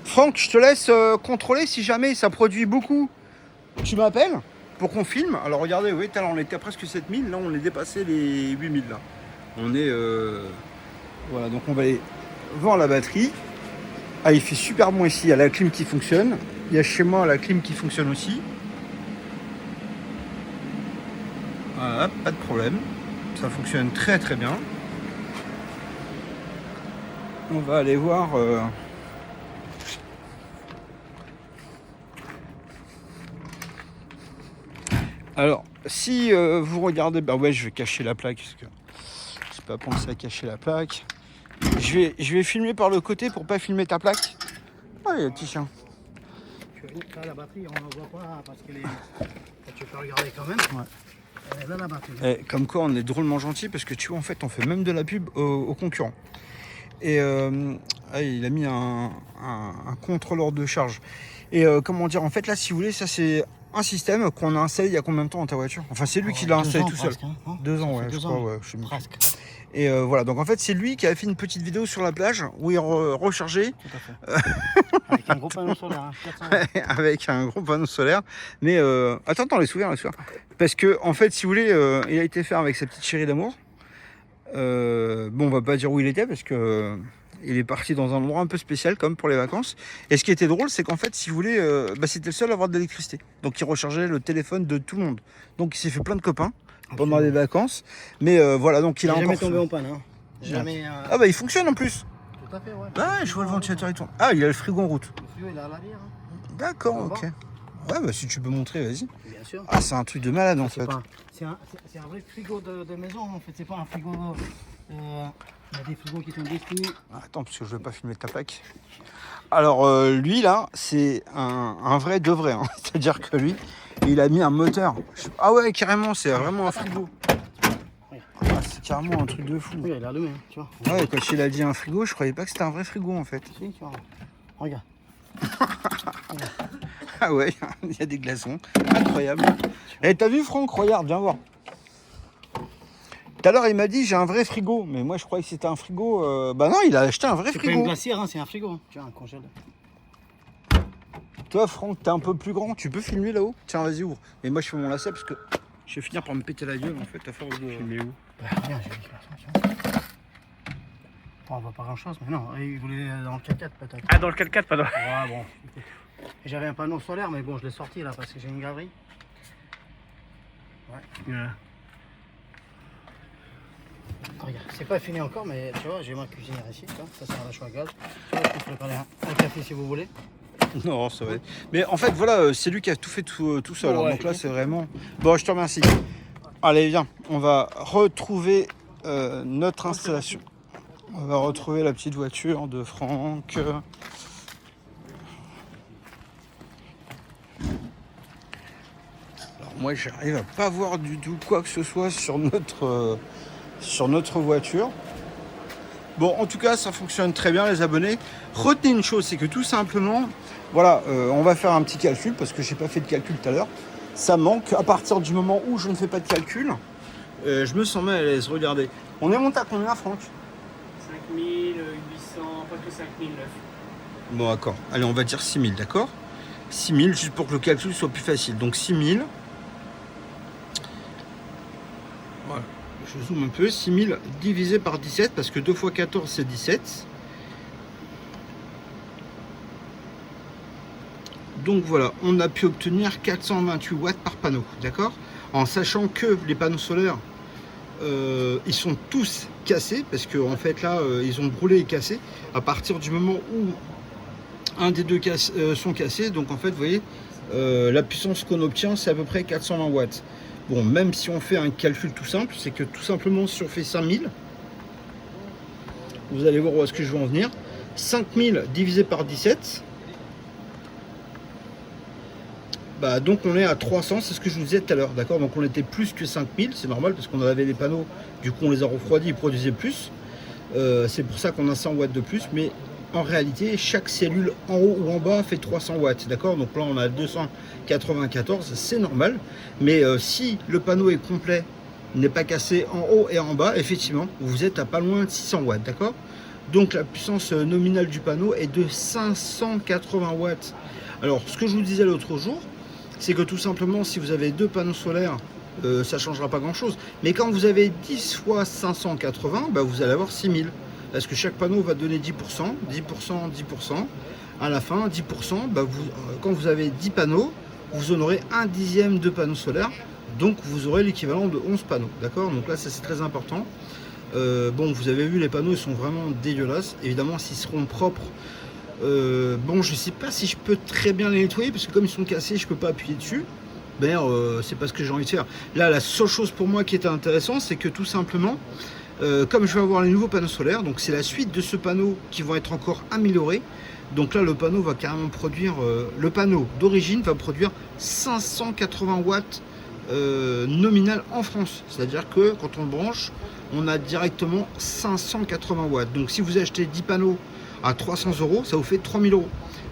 [SPEAKER 1] Franck, je te laisse contrôler si jamais ça produit beaucoup. Tu m'appelles pour qu'on filme. Alors regardez, oui, tout à l'heure on était à presque 7000, là on est dépassé les 8000 là. On est... Voilà, donc on va aller voir la batterie. Ah, il fait super bon ici, il y a la clim qui fonctionne. Il y a chez moi la clim qui fonctionne aussi. Voilà, pas de problème. Ça fonctionne très bien. On va aller voir... Alors, si vous regardez, bah ouais, je vais cacher la plaque parce que j'ai pas pensé à cacher la plaque. Je vais filmer par le côté pour pas filmer ta plaque. Ah, il y a le petit chien.
[SPEAKER 4] La batterie, on ne voit pas parce que tu peux regarder quand même.
[SPEAKER 1] Ouais.
[SPEAKER 4] Elle est là, la batterie.
[SPEAKER 1] Et comme quoi, on est drôlement gentil parce que tu vois, en fait, on fait même de la pub aux concurrents. Et il a mis un contrôleur de charge. Et comment dire, en fait, là, si vous voulez, ça c'est un système qu'on a installé il y a combien de temps dans ta voiture? Enfin, c'est lui qui l'a installé tout seul.
[SPEAKER 4] Presque, hein.
[SPEAKER 1] 2 ans, ouais, je crois. Ouais,
[SPEAKER 4] presque.
[SPEAKER 1] Et voilà, donc en fait c'est lui qui a fait une petite vidéo sur la plage où il rechargeait.
[SPEAKER 4] Tout à fait. Avec un gros panneau solaire, hein, 400 watts.
[SPEAKER 1] Avec un gros panneau solaire. Mais attends, les souvenirs. Parce que en fait, si vous voulez, il a été fait avec sa petite chérie d'amour. Bon, on va pas dire où il était parce que il est parti dans un endroit un peu spécial comme pour les vacances. Et ce qui était drôle, c'est qu'en fait, si vous voulez, c'était le seul à avoir de l'électricité. Donc il rechargeait le téléphone de tout le monde. Donc il s'est fait plein de copains pendant les vacances. Mais voilà, donc il a
[SPEAKER 4] jamais
[SPEAKER 1] encore
[SPEAKER 4] tombé
[SPEAKER 1] fait...
[SPEAKER 4] en panne. Hein. Jamais.
[SPEAKER 1] Ah bah il fonctionne en plus.
[SPEAKER 4] Tout à fait, ouais.
[SPEAKER 1] Ah, je vois le ventilateur il tourne. Ah, il a le frigo en route.
[SPEAKER 4] Le frigo, il est à l'arrière. Hein.
[SPEAKER 1] D'accord,
[SPEAKER 4] On va
[SPEAKER 1] ok. Ouais, bah si tu peux montrer, vas-y.
[SPEAKER 4] Bien sûr.
[SPEAKER 1] Ah, c'est un truc de malade en fait.
[SPEAKER 4] C'est un vrai frigo de maison en fait, c'est pas un frigo. Il y a des frigos qui sont destinés.
[SPEAKER 1] Ah, attends, parce que je veux pas filmer ta plaque. Alors, lui là, c'est un vrai de vrai. Hein. C'est-à-dire que lui, il a mis un moteur. Ah ouais, carrément, c'est vraiment un frigo. Ah, c'est carrément un truc de fou.
[SPEAKER 4] Oui, il est allumé, tu vois.
[SPEAKER 1] Ouais, quand il a dit un frigo, je croyais pas que c'était un vrai frigo en fait.
[SPEAKER 4] Si, tu vois. Regarde.
[SPEAKER 1] Ah ouais, il y a des glaçons. Incroyable. Et t'as vu Franck, regarde, viens voir. Tout à l'heure, il m'a dit j'ai un vrai frigo, mais moi je croyais que c'était un frigo. Bah non, il a acheté un vrai
[SPEAKER 4] C'est pas une
[SPEAKER 1] frigo.
[SPEAKER 4] glacière, hein, c'est un frigo. Hein. Tu vois, un congélateur.
[SPEAKER 1] Toi, Franck, t'es un peu plus grand, tu peux filmer là-haut? Tiens, vas-y, ouvre. Et moi, je fais mon lacet parce que je vais finir par me péter la gueule en fait à force de.
[SPEAKER 2] Filmer où?
[SPEAKER 4] Bah, regarde, j'ai dit ça, tu vois. Bon, on voit pas grand chose, mais non, il voulait dans le 4x4 peut-être.
[SPEAKER 2] Ah, dans le 4x4, pardon.
[SPEAKER 4] Ouais, bon. Et j'avais un panneau solaire, mais bon, je l'ai sorti là parce que j'ai une galerie. Ouais. Regarde, c'est pas fini encore, mais tu vois, j'ai ma cuisinière ici, tu vois, ça c'est un chaud à gaz. Tu vois, je peux préparer un café si vous voulez.
[SPEAKER 1] Non, ça va. Mais en fait, voilà, c'est lui qui a tout fait tout seul.
[SPEAKER 4] Ouais.
[SPEAKER 1] Donc là, c'est vraiment. Bon, je te remercie. Allez, viens, on va retrouver notre installation. On va retrouver la petite voiture de Franck. Alors moi, j'arrive à pas voir du tout quoi que ce soit sur notre voiture. Bon, en tout cas, ça fonctionne très bien, les abonnés. Retenez une chose, c'est que tout simplement, voilà, on va faire un petit calcul parce que j'ai pas fait de calcul tout à l'heure. Ça manque. À partir du moment où je ne fais pas de calcul, je me sens mal à l'aise. Regardez. On est monté à combien, Franck?
[SPEAKER 3] 5800, pas que 5009.
[SPEAKER 1] Bon, d'accord. Allez, on va dire 6000, d'accord? 6000, juste pour que le calcul soit plus facile. Donc 6000. Voilà. Je zoome un peu. 6000 divisé par 17, parce que 2 x 14, c'est 17. Donc voilà, on a pu obtenir 428 watts par panneau, d'accord? En sachant que les panneaux solaires, ils sont tous cassés, parce qu'en fait là, ils ont brûlé et cassé. À partir du moment où un des deux sont cassés, donc en fait, vous voyez, la puissance qu'on obtient, c'est à peu près 420 watts. Bon, même si on fait un calcul tout simple, c'est que tout simplement, si on fait 5000, vous allez voir où est-ce que je veux en venir. 5000 divisé par 17, bah donc on est à 300, c'est ce que je vous disais tout à l'heure, d'accord? Donc on était plus que 5000, c'est normal parce qu'on avait les panneaux, du coup on les a refroidis, ils produisaient plus. C'est pour ça qu'on a 100 watts de plus, mais en réalité chaque cellule en haut ou en bas fait 300 watts, d'accord? Donc là on a 294, c'est normal, mais si le panneau est complet, n'est pas cassé en haut et en bas, effectivement vous êtes à pas loin de 600 watts, d'accord? Donc la puissance nominale du panneau est de 580 watts. Alors ce que je vous disais l'autre jour, c'est que tout simplement, si vous avez deux panneaux solaires, ça ne changera pas grand-chose. Mais quand vous avez 10 fois 580, bah, vous allez avoir 6000. Parce que chaque panneau va donner 10%, 10%, 10%. À la fin, 10%, bah, quand vous avez 10 panneaux, vous en aurez un dixième de panneaux solaires. Donc vous aurez l'équivalent de 11 panneaux. D'accord? Donc là, ça c'est très important. Bon, vous avez vu, les panneaux, ils sont vraiment dégueulasses. Évidemment, s'ils seront propres, bon, je sais pas si je peux très bien les nettoyer parce que comme ils sont cassés, je peux pas appuyer dessus. Ben, c'est pas ce que j'ai envie de faire. Là, la seule chose pour moi qui était intéressant, c'est que tout simplement, comme je vais avoir les nouveaux panneaux solaires, donc c'est la suite de ce panneau qui vont être encore améliorés. Donc là, le panneau va carrément produire, le panneau d'origine va produire 580 watts nominal en France. C'est-à-dire que quand on le branche, on a directement 580 watts. Donc si vous achetez 10 panneaux à 300 €, ça vous fait 3000 €.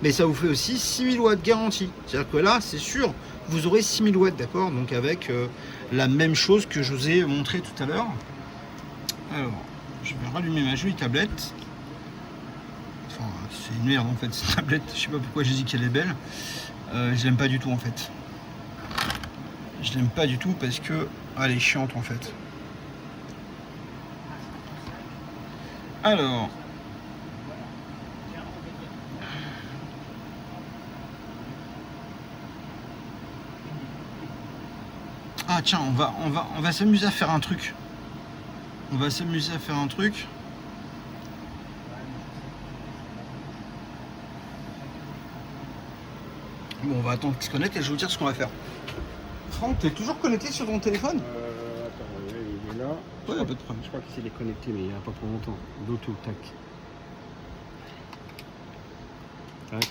[SPEAKER 1] Mais ça vous fait aussi 6000 watts garantie. C'est-à-dire que là, c'est sûr, vous aurez 6000 watts, d'accord? Donc avec la même chose que je vous ai montré tout à l'heure. Alors, je vais rallumer ma jolie tablette. Enfin, c'est une merde en fait cette tablette. Je sais pas pourquoi j'ai dit qu'elle est belle. Je l'aime pas du tout en fait. Je l'aime pas du tout parce que elle est chiante en fait. Alors. Ah tiens, on va s'amuser à faire un truc. On va s'amuser à faire un truc. Bon, on va attendre qu'il se connecte et je vais vous dire ce qu'on va faire. Franck, t'es toujours connecté sur ton téléphone?
[SPEAKER 2] Attends, il est là.
[SPEAKER 1] Ouais, y a pas de problème.
[SPEAKER 2] Je crois qu'il s'est connecté, mais il n'y a pas pour longtemps. Bluetooth, tac. Tac.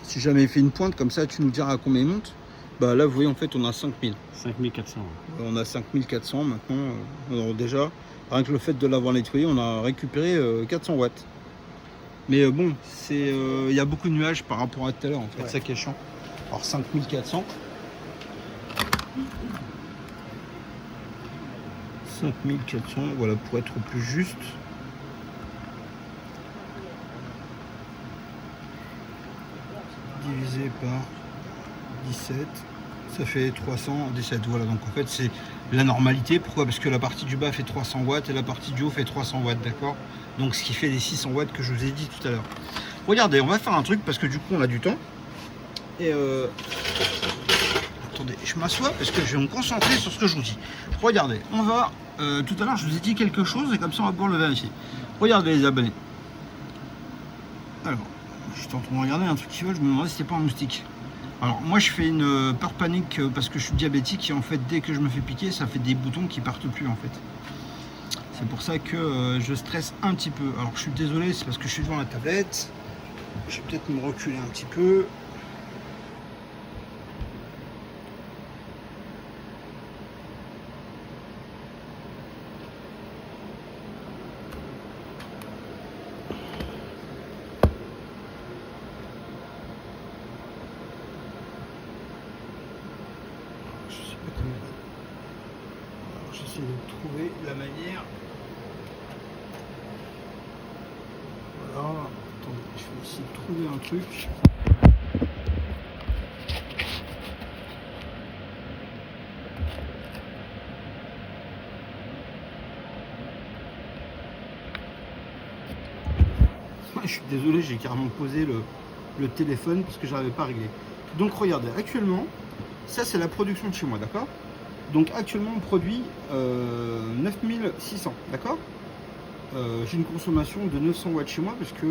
[SPEAKER 1] Si jamais il fait une pointe comme ça, tu nous diras à combien il monte. Bah là, vous voyez, en fait, on a 5000.
[SPEAKER 2] 5400.
[SPEAKER 1] On a 5400 maintenant. Alors déjà, rien que le fait de l'avoir nettoyé, on a récupéré 400 watts. Mais bon, il y a beaucoup de nuages par rapport à tout à l'heure, en fait, ça qui est chiant. Alors 5400. 5400, voilà, pour être plus juste. Divisé par 17, ça fait 317. Voilà, donc en fait c'est la normalité. Pourquoi? Parce que la partie du bas fait 300 watts et la partie du haut fait 300 watts, d'accord? Donc ce qui fait les 600 watts que je vous ai dit tout à l'heure. Regardez, on va faire un truc parce que du coup on a du temps. Et attendez, je m'assois parce que je vais me concentrer sur ce que je vous dis. Regardez, on va... tout à l'heure je vous ai dit quelque chose et comme ça on va pouvoir le vérifier. Regardez les abonnés. Alors, j'étais en train de regarder un truc qui va, je me demandais si c'était pas un moustique. Alors moi je fais une peur panique parce que je suis diabétique et en fait dès que je me fais piquer ça fait des boutons qui partent plus en fait. C'est pour ça que je stresse un petit peu. Alors je suis désolé, c'est parce que je suis devant la tablette. Je vais peut-être me reculer un petit peu. J'essaie de trouver la manière. Voilà. Attendez, je vais essayer de trouver un truc. Je suis désolé, j'ai carrément posé le téléphone parce que je n'arrivais pas à régler. Donc regardez, actuellement, ça c'est la production de chez moi, d'accord? Donc actuellement on produit 9600, d'accord? J'ai une consommation de 900 watts chez moi parce que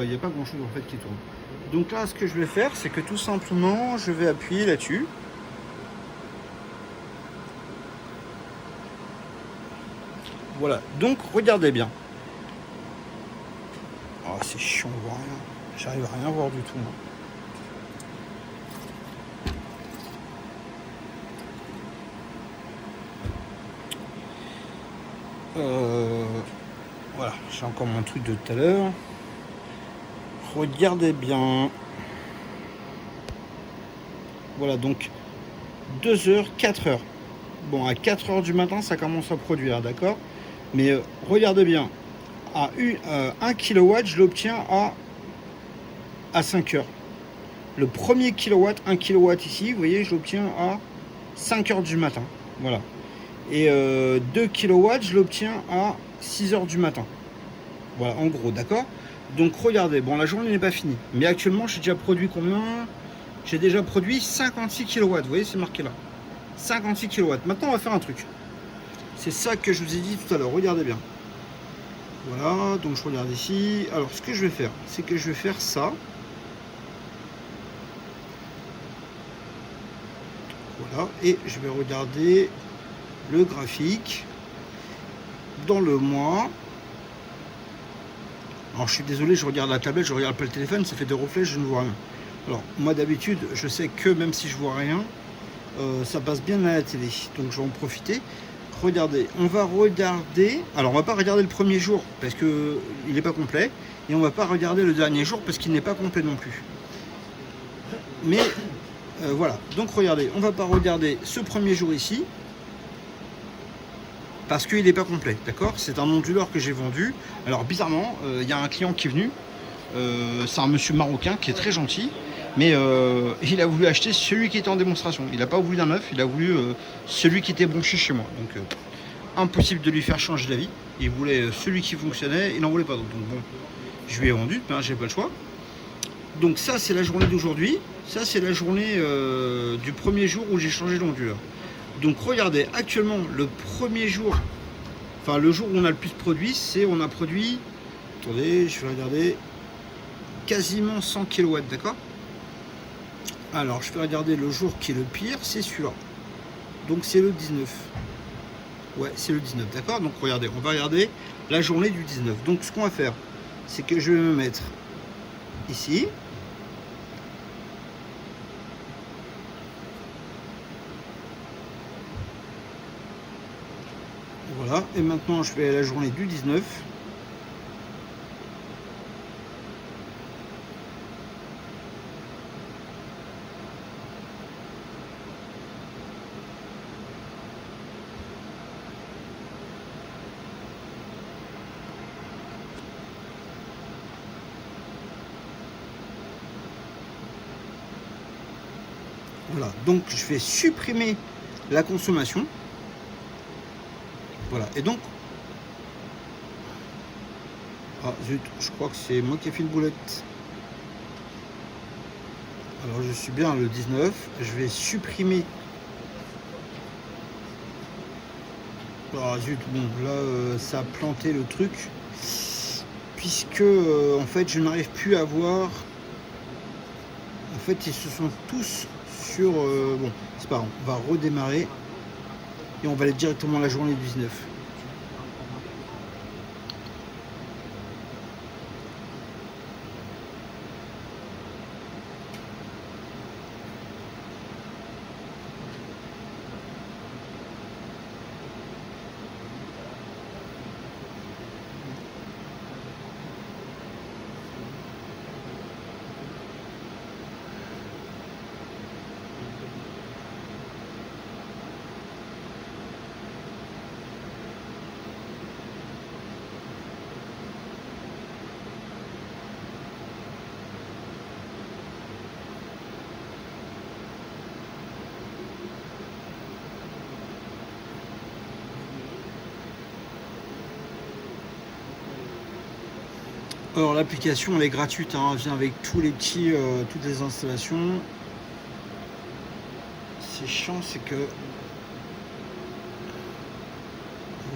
[SPEAKER 1] il n'y a pas grand chose en fait qui tourne. Donc là ce que je vais faire c'est que tout simplement je vais appuyer là-dessus. Voilà, donc regardez bien. Oh c'est chiant, on voit rien. J'arrive à rien voir du tout moi. Voilà, j'ai encore mon truc de tout à l'heure. Regardez bien. Voilà, donc 2 h, 4 h. Bon, à 4 h du matin, ça commence à produire, d'accord? Mais regardez bien. À 1 kW, je l'obtiens à 5 h. Le premier kilowatt, 1 kW ici, vous voyez, je l'obtiens à 5 h du matin. Voilà. Et 2 kW, je l'obtiens à 6 h du matin. Voilà, en gros, d'accord? Donc regardez, bon, la journée n'est pas finie. Mais actuellement, j'ai déjà produit combien? J'ai déjà produit 56 kW. Vous voyez, c'est marqué là. 56 kW. Maintenant, on va faire un truc. C'est ça que je vous ai dit tout à l'heure. Regardez bien. Voilà, donc je regarde ici. Alors, ce que je vais faire, c'est que je vais faire ça. Voilà, et je vais regarder le graphique dans le mois. Alors je suis désolé, je regarde la tablette, je regarde pas le téléphone, ça fait des reflets, je ne vois rien. Alors moi d'habitude, je sais que même si je vois rien, ça passe bien à la télé. Donc je vais en profiter. Regardez, on va regarder. Alors on va pas regarder le premier jour parce que il n'est pas complet, et on va pas regarder le dernier jour parce qu'il n'est pas complet non plus. Mais voilà. Donc regardez, on va pas regarder ce premier jour ici. parce qu'il n'est pas complet, d'accord? C'est un onduleur que j'ai vendu. Alors bizarrement, il y a un client qui est venu, c'est un monsieur marocain qui est très gentil, mais il a voulu acheter celui qui était en démonstration. Il n'a pas voulu d'un neuf, il a voulu celui qui était branché chez moi. Donc impossible de lui faire changer d'avis. Il voulait celui qui fonctionnait, il n'en voulait pas d'autre. Donc bon, je lui ai vendu, ben, j'ai pas le choix. Donc ça c'est la journée d'aujourd'hui, ça c'est la journée du premier jour où j'ai changé l'onduleur. Donc regardez, actuellement le premier jour, enfin le jour où on a le plus produit, c'est on a produit, attendez, je vais regarder, quasiment 100 kW, d'accord? Alors je vais regarder le jour qui est le pire, c'est celui-là. Donc c'est le 19. Ouais, c'est le 19, d'accord? Donc regardez, on va regarder la journée du 19. Donc ce qu'on va faire, c'est que je vais me mettre ici. Voilà, et maintenant je vais à la journée du 19. Voilà, donc je vais supprimer la consommation. Voilà, et donc... Ah zut, je crois que c'est moi qui ai fait une boulette. Alors je suis bien le 19, je vais supprimer... Ah zut, bon, là ça a planté le truc. Puisque, en fait, je n'arrive plus à voir... En fait, ils se sont tous... bon, c'est pas grave, on va redémarrer et on va aller directement à la journée du 19. Alors l'application elle est gratuite, hein, elle vient avec tous les petits, toutes les installations. C'est chiant, c'est que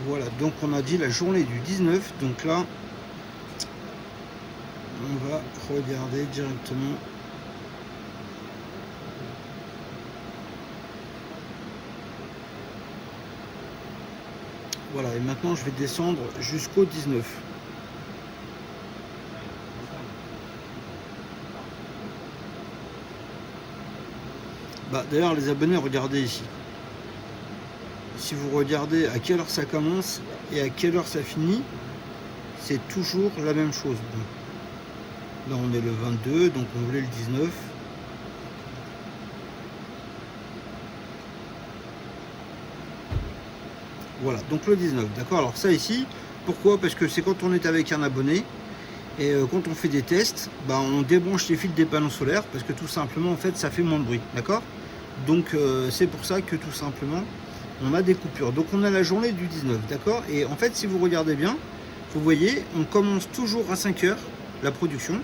[SPEAKER 1] voilà, donc on a dit la journée du 19, donc là on va regarder directement. Voilà, et maintenant je vais descendre jusqu'au 19. Bah, d'ailleurs les abonnés, regardez ici. Si vous regardez à quelle heure ça commence et à quelle heure ça finit, c'est toujours la même chose. Bon. Là on est le 22, donc on voulait le 19. Voilà, donc le 19, d'accord? Alors ça ici, pourquoi? Parce que c'est quand on est avec un abonné. Et quand on fait des tests, bah, on débranche les fils des panneaux solaires parce que tout simplement en fait ça fait moins de bruit, d'accord? Donc c'est pour ça que tout simplement on a des coupures. Donc on a la journée du 19, d'accord? Et en fait si vous regardez bien, vous voyez, on commence toujours à 5 h la production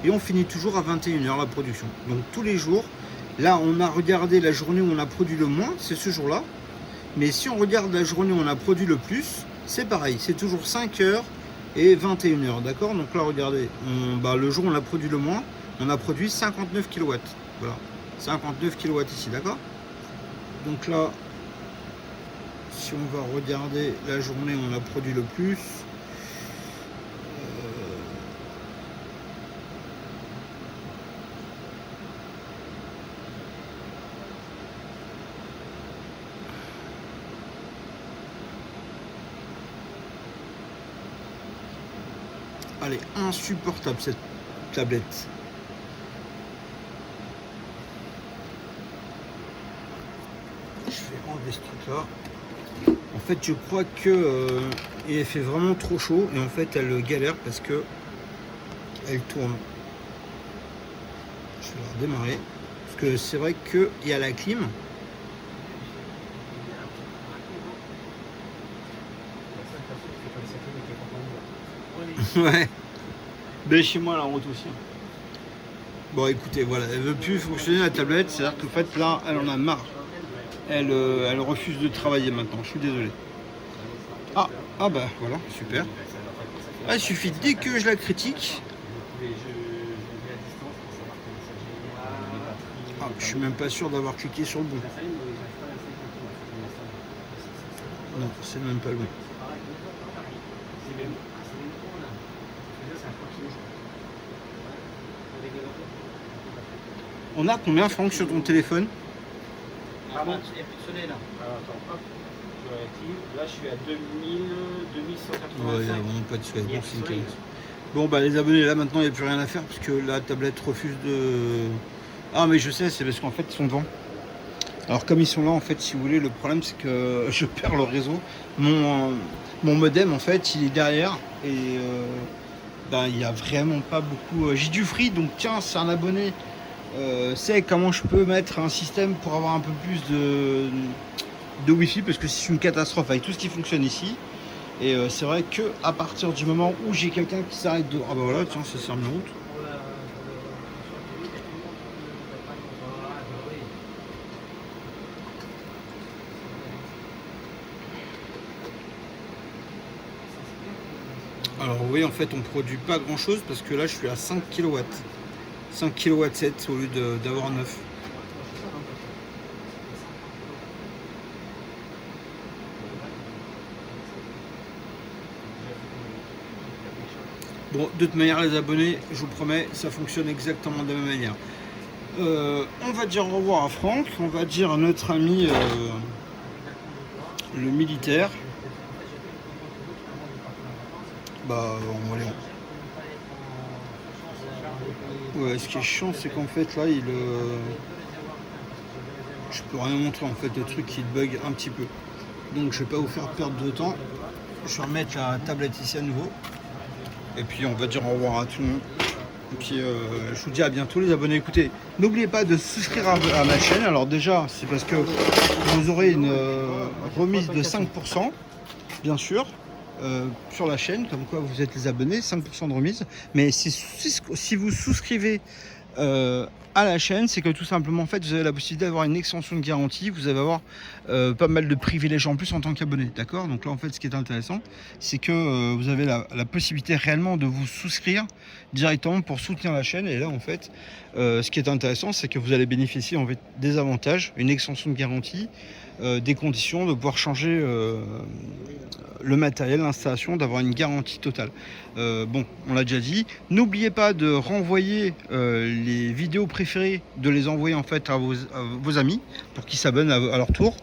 [SPEAKER 1] et on finit toujours à 21 h la production. Donc tous les jours, là on a regardé la journée où on a produit le moins, c'est ce jour-là. Mais si on regarde la journée où on a produit le plus, c'est pareil, c'est toujours 5 h et 21 h, d'accord? Donc là regardez, le jour où on a produit le moins, on a produit 59 kW. Voilà, 59 kW ici, d'accord? Donc là, si on va regarder la journée où on a produit le plus, elle est insupportable cette tablette. Je vais enlever ce truc là. En fait, je crois que il fait vraiment trop chaud et en fait, elle galère parce que elle tourne. Je vais la redémarrer parce que c'est vrai qu'il y a la clim. Ouais. Mais chez moi, la route aussi. Bon, écoutez, voilà, elle veut plus fonctionner la tablette, c'est-à-dire qu'en fait, là, elle en a marre. Elle refuse de travailler maintenant, je suis désolé. Ah bah voilà, super. Ah, il suffit dès que je la critique. Ah, je suis même pas sûr d'avoir cliqué sur le bon. Non, c'est même pas le bon. On a combien, Franck, sur ton téléphone?
[SPEAKER 4] Pardon, il n'y a plus de soleil là.
[SPEAKER 2] Alors attends, hop, je réactive. Là, je suis à 2185.
[SPEAKER 1] Ouais, il n'y a vraiment pas de soleil. Bon, c'est une cagnotte. Bon, bah les abonnés, là maintenant, il n'y a plus rien à faire parce que la tablette refuse de. Ah, mais je sais, c'est parce qu'en fait, ils sont devant. Alors, comme ils sont là, en fait, si vous voulez, le problème, c'est que je perds le réseau. Mon modem, en fait, il est derrière et ben, il n'y a vraiment pas beaucoup. J'ai du free, donc tiens, c'est un abonné. C'est comment je peux mettre un système pour avoir un peu plus de wifi parce que c'est une catastrophe avec tout ce qui fonctionne ici et c'est vrai que à partir du moment où j'ai quelqu'un qui s'arrête de... Ah bah voilà, tiens, ça sert de route. Alors vous voyez, en fait on produit pas grand chose parce que là je suis à 5 kW. 5 kW 7 au lieu d'avoir 9. Bon, de toute manière, les abonnés, je vous promets, ça fonctionne exactement de la même manière. On va dire au revoir à Franck, on va dire à notre ami le militaire. Bah, on va aller. Ouais, ce qui est chiant, c'est qu'en fait, là, je peux rien montrer, en fait, le truc qui bug un petit peu. Donc, je vais pas vous faire perdre de temps. Je vais remettre la tablette ici à nouveau. Et puis, on va dire au revoir à tout le monde. Et puis, je vous dis à bientôt, les abonnés. Écoutez, n'oubliez pas de souscrire à ma chaîne. Alors, déjà, c'est parce que vous aurez une remise de 5%, bien sûr. Sur la chaîne, comme quoi vous êtes les abonnés, 5% de remise. Mais si vous souscrivez à la chaîne, c'est que tout simplement, en fait, vous avez la possibilité d'avoir une extension de garantie. Vous allez avoir pas mal de privilèges en plus en tant qu'abonné, d'accord? Donc là, en fait, ce qui est intéressant, c'est que vous avez la possibilité réellement de vous souscrire directement pour soutenir la chaîne. Et là, en fait, ce qui est intéressant, c'est que vous allez bénéficier en fait des avantages, une extension de garantie, des conditions de pouvoir changer le matériel, l'installation, d'avoir une garantie totale. Bon, on l'a déjà dit. N'oubliez pas de renvoyer les vidéos préférées, de les envoyer en fait à vos amis pour qu'ils s'abonnent à leur tour.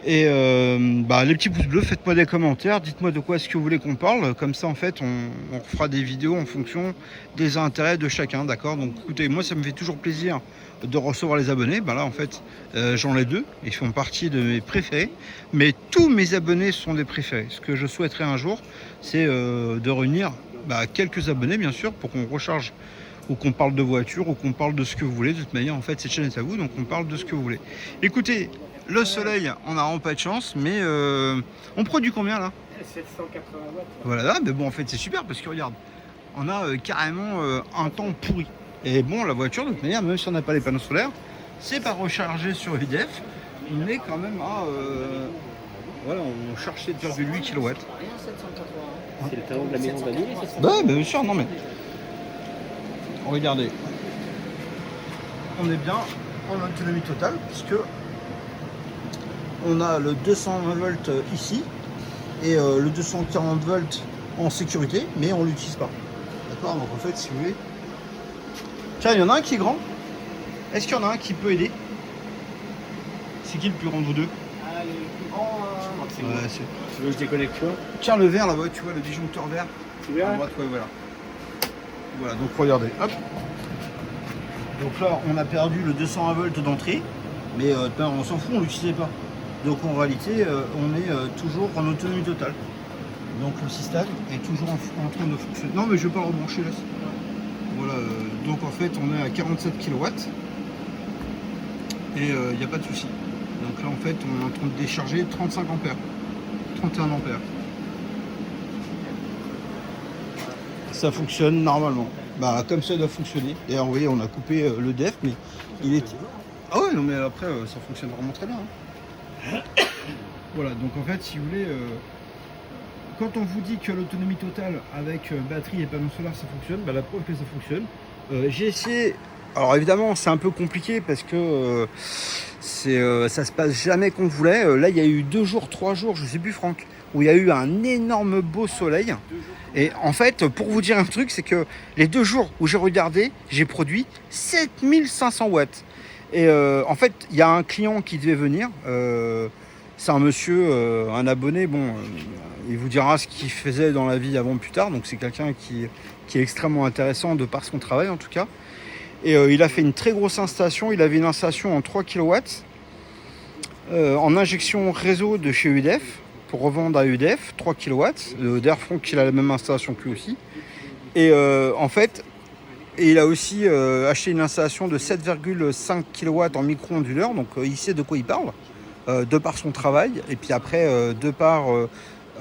[SPEAKER 1] Et les petits pouces bleus, faites-moi des commentaires, dites-moi de quoi est-ce que vous voulez qu'on parle. Comme ça, en fait, on fera des vidéos en fonction des intérêts de chacun, d'accord? Donc, écoutez, moi, ça me fait toujours plaisir de recevoir les abonnés. Ben là, en fait, j'en ai deux. Ils font partie de mes préférés. Mais tous mes abonnés sont des préférés. Ce que je souhaiterais un jour, c'est de réunir quelques abonnés, bien sûr, pour qu'on recharge ou qu'on parle de voiture ou qu'on parle de ce que vous voulez. De toute manière, en fait, cette chaîne est à vous, donc on parle de ce que vous voulez. Écoutez, le soleil, on n'a vraiment pas de chance, mais on produit combien là?
[SPEAKER 3] 780 watts.
[SPEAKER 1] Voilà, mais bon, en fait, c'est super parce que regarde, on a carrément un temps pourri. Et bon, la voiture, de toute manière, même si on n'a pas les panneaux solaires, c'est pas rechargé sur UDF. On est quand même à. Voilà, on charge 7,8 kW.
[SPEAKER 2] C'est le talon de la maison d'Annie, c'est ça?
[SPEAKER 1] Bah, bien sûr, non mais. Regardez. On est bien en autonomie totale, puisque on a le 220 volts ici et le 240 volts en sécurité, mais on l'utilise pas. D'accord? Donc en fait, si vous voulez. Tiens, il y en a un qui est grand. Est-ce qu'il y en a un qui peut aider? C'est qui le plus grand de vous deux?
[SPEAKER 3] Ah, le plus grand, c'est
[SPEAKER 1] Ouais, c'est...
[SPEAKER 2] Tu veux que je déconnecte quoi?
[SPEAKER 1] Tiens, le vert là-bas, tu vois, le disjoncteur vert.
[SPEAKER 3] C'est bien.
[SPEAKER 1] À droite, ouais, voilà. Voilà, donc regardez, hop. Donc là, on a perdu le 220 volts d'entrée, mais on s'en fout, on l'utilisait pas. Donc en réalité, on est toujours en autonomie totale. Donc le système est toujours en train de fonctionner. Non mais je vais pas le rebrancher là. Voilà, donc en fait on est à 47 kW et il n'y a pas de souci. Donc là en fait on est en train de décharger 35 ampères, 31 ampères. Ça fonctionne normalement. Bah comme ça doit fonctionner. D'ailleurs vous voyez on a coupé le def mais il est... Ah ouais non mais après ça fonctionne vraiment très bien. Hein. Voilà donc en fait si vous voulez... Quand on vous dit que l'autonomie totale avec batterie et panneau solaire ça fonctionne, bah, la preuve que ça fonctionne. J'ai essayé, alors évidemment c'est un peu compliqué parce que ça se passe jamais qu'on voulait. Là il y a eu 2 jours, 3 jours, je sais plus Franck, où il y a eu un énorme beau soleil. Et en fait pour vous dire un truc, c'est que les 2 jours où j'ai regardé, j'ai produit 7500 watts. Et en fait il y a un client qui devait venir. C'est un monsieur, un abonné, bon, il vous dira ce qu'il faisait dans la vie avant plus tard, donc c'est quelqu'un qui est extrêmement intéressant de par son travail en tout cas. Et il a fait une très grosse installation, il avait une installation en 3 kW, en injection réseau de chez EDF, pour revendre à EDF, 3 kW, d'ailleurs Franck il a la même installation que lui aussi. Et en fait, il a aussi acheté une installation de 7,5 kW en micro-onduleur, donc il sait de quoi il parle. De par son travail et puis après de par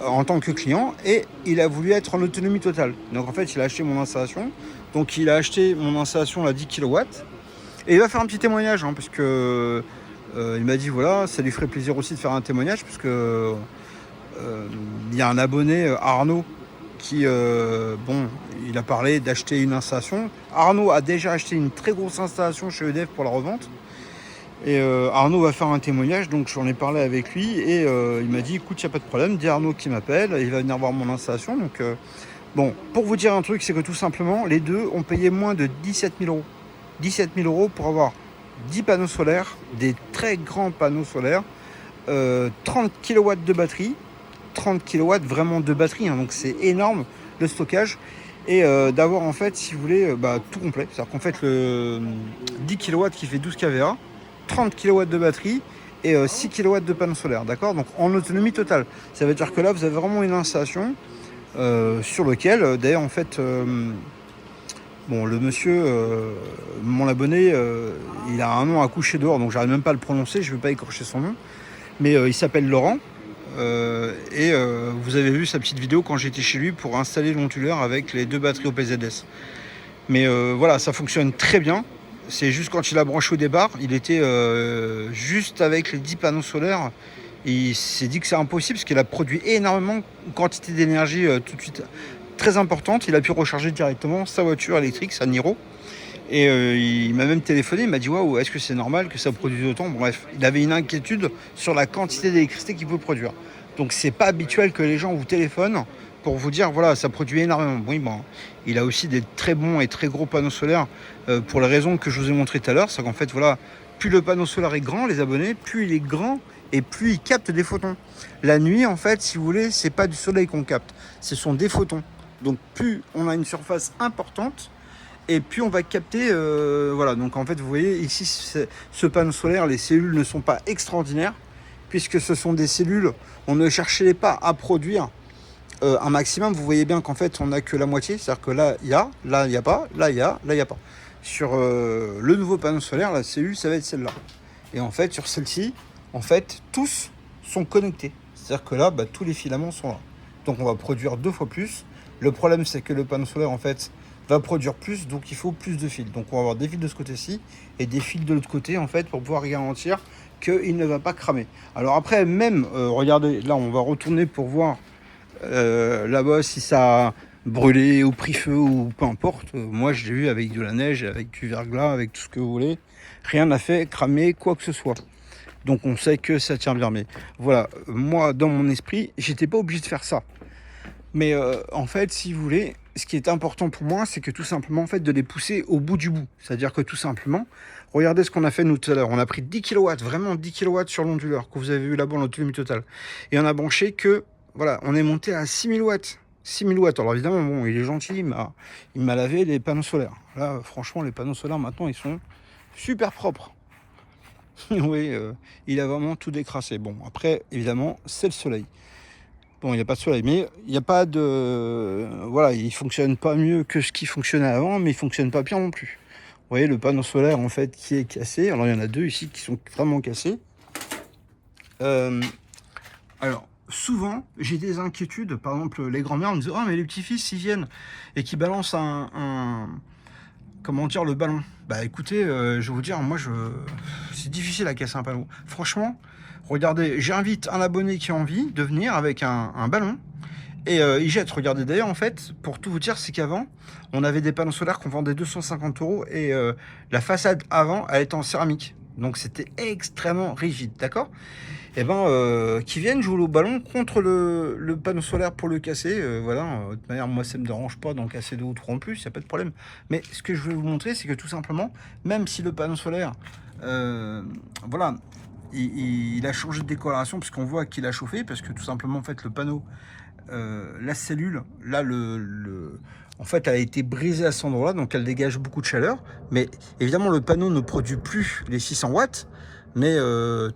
[SPEAKER 1] en tant que client, et il a voulu être en autonomie totale. Donc en fait il a acheté mon installation, donc il a acheté mon installation à 10 kW et il va faire un petit témoignage parce que il m'a dit voilà ça lui ferait plaisir aussi de faire un témoignage parce que il y a un abonné Arnaud qui bon il a parlé d'acheter une installation. Arnaud a déjà acheté une très grosse installation chez EDF pour la revente. Et Arnaud va faire un témoignage, donc j'en ai parlé avec lui et il m'a dit écoute, il n'y a pas de problème, dis Arnaud qui m'appelle, il va venir voir mon installation. Donc bon, pour vous dire un truc, c'est que tout simplement, les deux ont payé moins de 17 000 euros. 17 000 euros pour avoir 10 panneaux solaires, des très grands panneaux solaires, 30 kW de batterie, 30 kW vraiment de batterie, hein, donc c'est énorme le stockage. Et d'avoir en fait, si vous voulez, tout complet. C'est-à-dire qu'en fait, le 10 kW qui fait 12 kVA, 30 kW de batterie et 6 kW de panneau solaire, d'accord? Donc en autonomie totale. Ça veut dire que là, vous avez vraiment une installation sur lequel, d'ailleurs, en fait, bon, le monsieur, mon abonné, il a un nom à coucher dehors, donc j'arrive même pas à le prononcer, je ne vais pas écorcher son nom, mais il s'appelle Laurent. Et vous avez vu sa petite vidéo quand j'étais chez lui pour installer l'onduleur avec les 2 batteries au PZS. Mais voilà, ça fonctionne très bien. C'est juste quand il a branché au départ, il était juste avec les 10 panneaux solaires. Il s'est dit que c'est impossible parce qu'il a produit énormément, une quantité d'énergie tout de suite très importante. Il a pu recharger directement sa voiture électrique, sa Niro. Et il m'a même téléphoné, il m'a dit waouh, est-ce que c'est normal que ça produise autant? Bref, il avait une inquiétude sur la quantité d'électricité qu'il peut produire. Donc c'est pas habituel que les gens vous téléphonent pour vous dire voilà, ça produit énormément. Oui, bon, il a aussi des très bons et très gros panneaux solaires pour les raisons que je vous ai montré tout à l'heure. C'est qu'en fait, voilà, plus le panneau solaire est grand, les abonnés, plus il est grand et plus il capte des photons. La nuit, en fait, si vous voulez, c'est pas du soleil qu'on capte, ce sont des photons. Donc plus on a une surface importante, et puis on va capter, voilà, donc en fait vous voyez ici ce panneau solaire, les cellules ne sont pas extraordinaires, puisque ce sont des cellules, on ne cherchait pas à produire un maximum, vous voyez bien qu'en fait on n'a que la moitié, c'est-à-dire que là il y a, là il n'y a pas, là il y a, là il n'y a pas. Sur le nouveau panneau solaire, la cellule ça va être celle-là. Et en fait sur celle-ci, en fait tous sont connectés, c'est-à-dire que là tous les filaments sont là. Donc on va produire 2 fois plus. Le problème c'est que le panneau solaire en fait va produire plus, donc il faut plus de fils. Donc on va avoir des fils de ce côté-ci et des fils de l'autre côté en fait pour pouvoir garantir qu'il ne va pas cramer. Alors après même, regardez, là on va retourner pour voir là-bas si ça a brûlé ou pris feu ou peu importe. Moi je l'ai vu avec de la neige, avec du verglas, avec tout ce que vous voulez. Rien n'a fait cramer quoi que ce soit. Donc on sait que ça tient bien. Mais voilà, moi dans mon esprit, j'étais pas obligé de faire ça. Mais en fait, si vous voulez, ce qui est important pour moi, c'est que tout simplement, en fait, de les pousser au bout du bout. C'est-à-dire que tout simplement, regardez ce qu'on a fait nous tout à l'heure. On a pris 10 kW, vraiment 10 kW sur l'onduleur, que vous avez vu là-bas en autonomie totale. Et on a branché que, voilà, on est monté à 6000 watts. 6000 watts. Alors évidemment, bon, il est gentil, il m'a lavé les panneaux solaires. Là, franchement, les panneaux solaires, maintenant, ils sont super propres. Oui, il a vraiment tout décrassé. Bon, après, évidemment, c'est le soleil. Bon, il n'y a pas de soleil, mais il n'y a pas de... Voilà, il fonctionne pas mieux que ce qui fonctionnait avant, mais il fonctionne pas pire non plus. Vous voyez, le panneau solaire, en fait, qui est cassé. Alors, il y en a deux ici qui sont vraiment cassés. Alors, souvent, j'ai des inquiétudes. Par exemple, les grands-mères me disent « Ah, mais les petits-fils, ils viennent et qui balancent comment dire, le ballon. » Bah écoutez, je vais vous dire, moi, c'est difficile à casser un panneau. Franchement, regardez, j'invite un abonné qui a envie de venir avec un ballon et il jette. Regardez, d'ailleurs, en fait, pour tout vous dire, c'est qu'avant, on avait des panneaux solaires qu'on vendait 250 € et la façade avant, elle était en céramique. Donc, c'était extrêmement rigide, d'accord? Et ben, qui viennent jouer au ballon contre le panneau solaire pour le casser. Voilà, de toute manière, moi, ça me dérange pas d'en casser 2 ou 3 en plus, il n'y a pas de problème. Mais ce que je vais vous montrer, c'est que tout simplement, même si le panneau solaire, voilà, il a changé de décoloration, parce qu'on voit qu'il a chauffé, parce que tout simplement, en fait, le panneau, la cellule, là, en fait, elle a été brisée à cet endroit-là, donc elle dégage beaucoup de chaleur. Mais évidemment, le panneau ne produit plus les 600 watts. Mais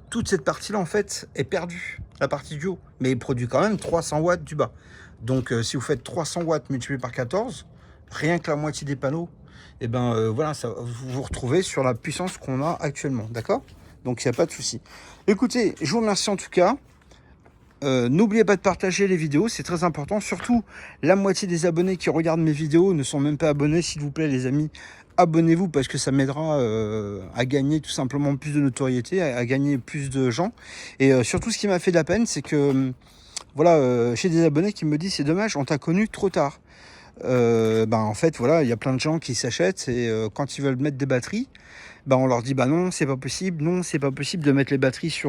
[SPEAKER 1] toute cette partie-là, en fait, est perdue, la partie du haut. Mais il produit quand même 300 watts du bas. Donc, si vous faites 300 watts multiplié par 14, rien que la moitié des panneaux, et ben voilà, ça, vous vous retrouvez sur la puissance qu'on a actuellement. D'accord? Donc, il n'y a pas de souci. Écoutez, je vous remercie en tout cas. N'oubliez pas de partager les vidéos, c'est très important. Surtout, la moitié des abonnés qui regardent mes vidéos ne sont même pas abonnés. S'il vous plaît, les amis, abonnez-vous parce que ça m'aidera à gagner tout simplement plus de notoriété, à gagner plus de gens. Et surtout, ce qui m'a fait de la peine, c'est que voilà, j'ai des abonnés qui me disent c'est dommage, on t'a connu trop tard. En fait, voilà, il y a plein de gens qui s'achètent et quand ils veulent mettre des batteries, on leur dit non, c'est pas possible, non, c'est pas possible de mettre les batteries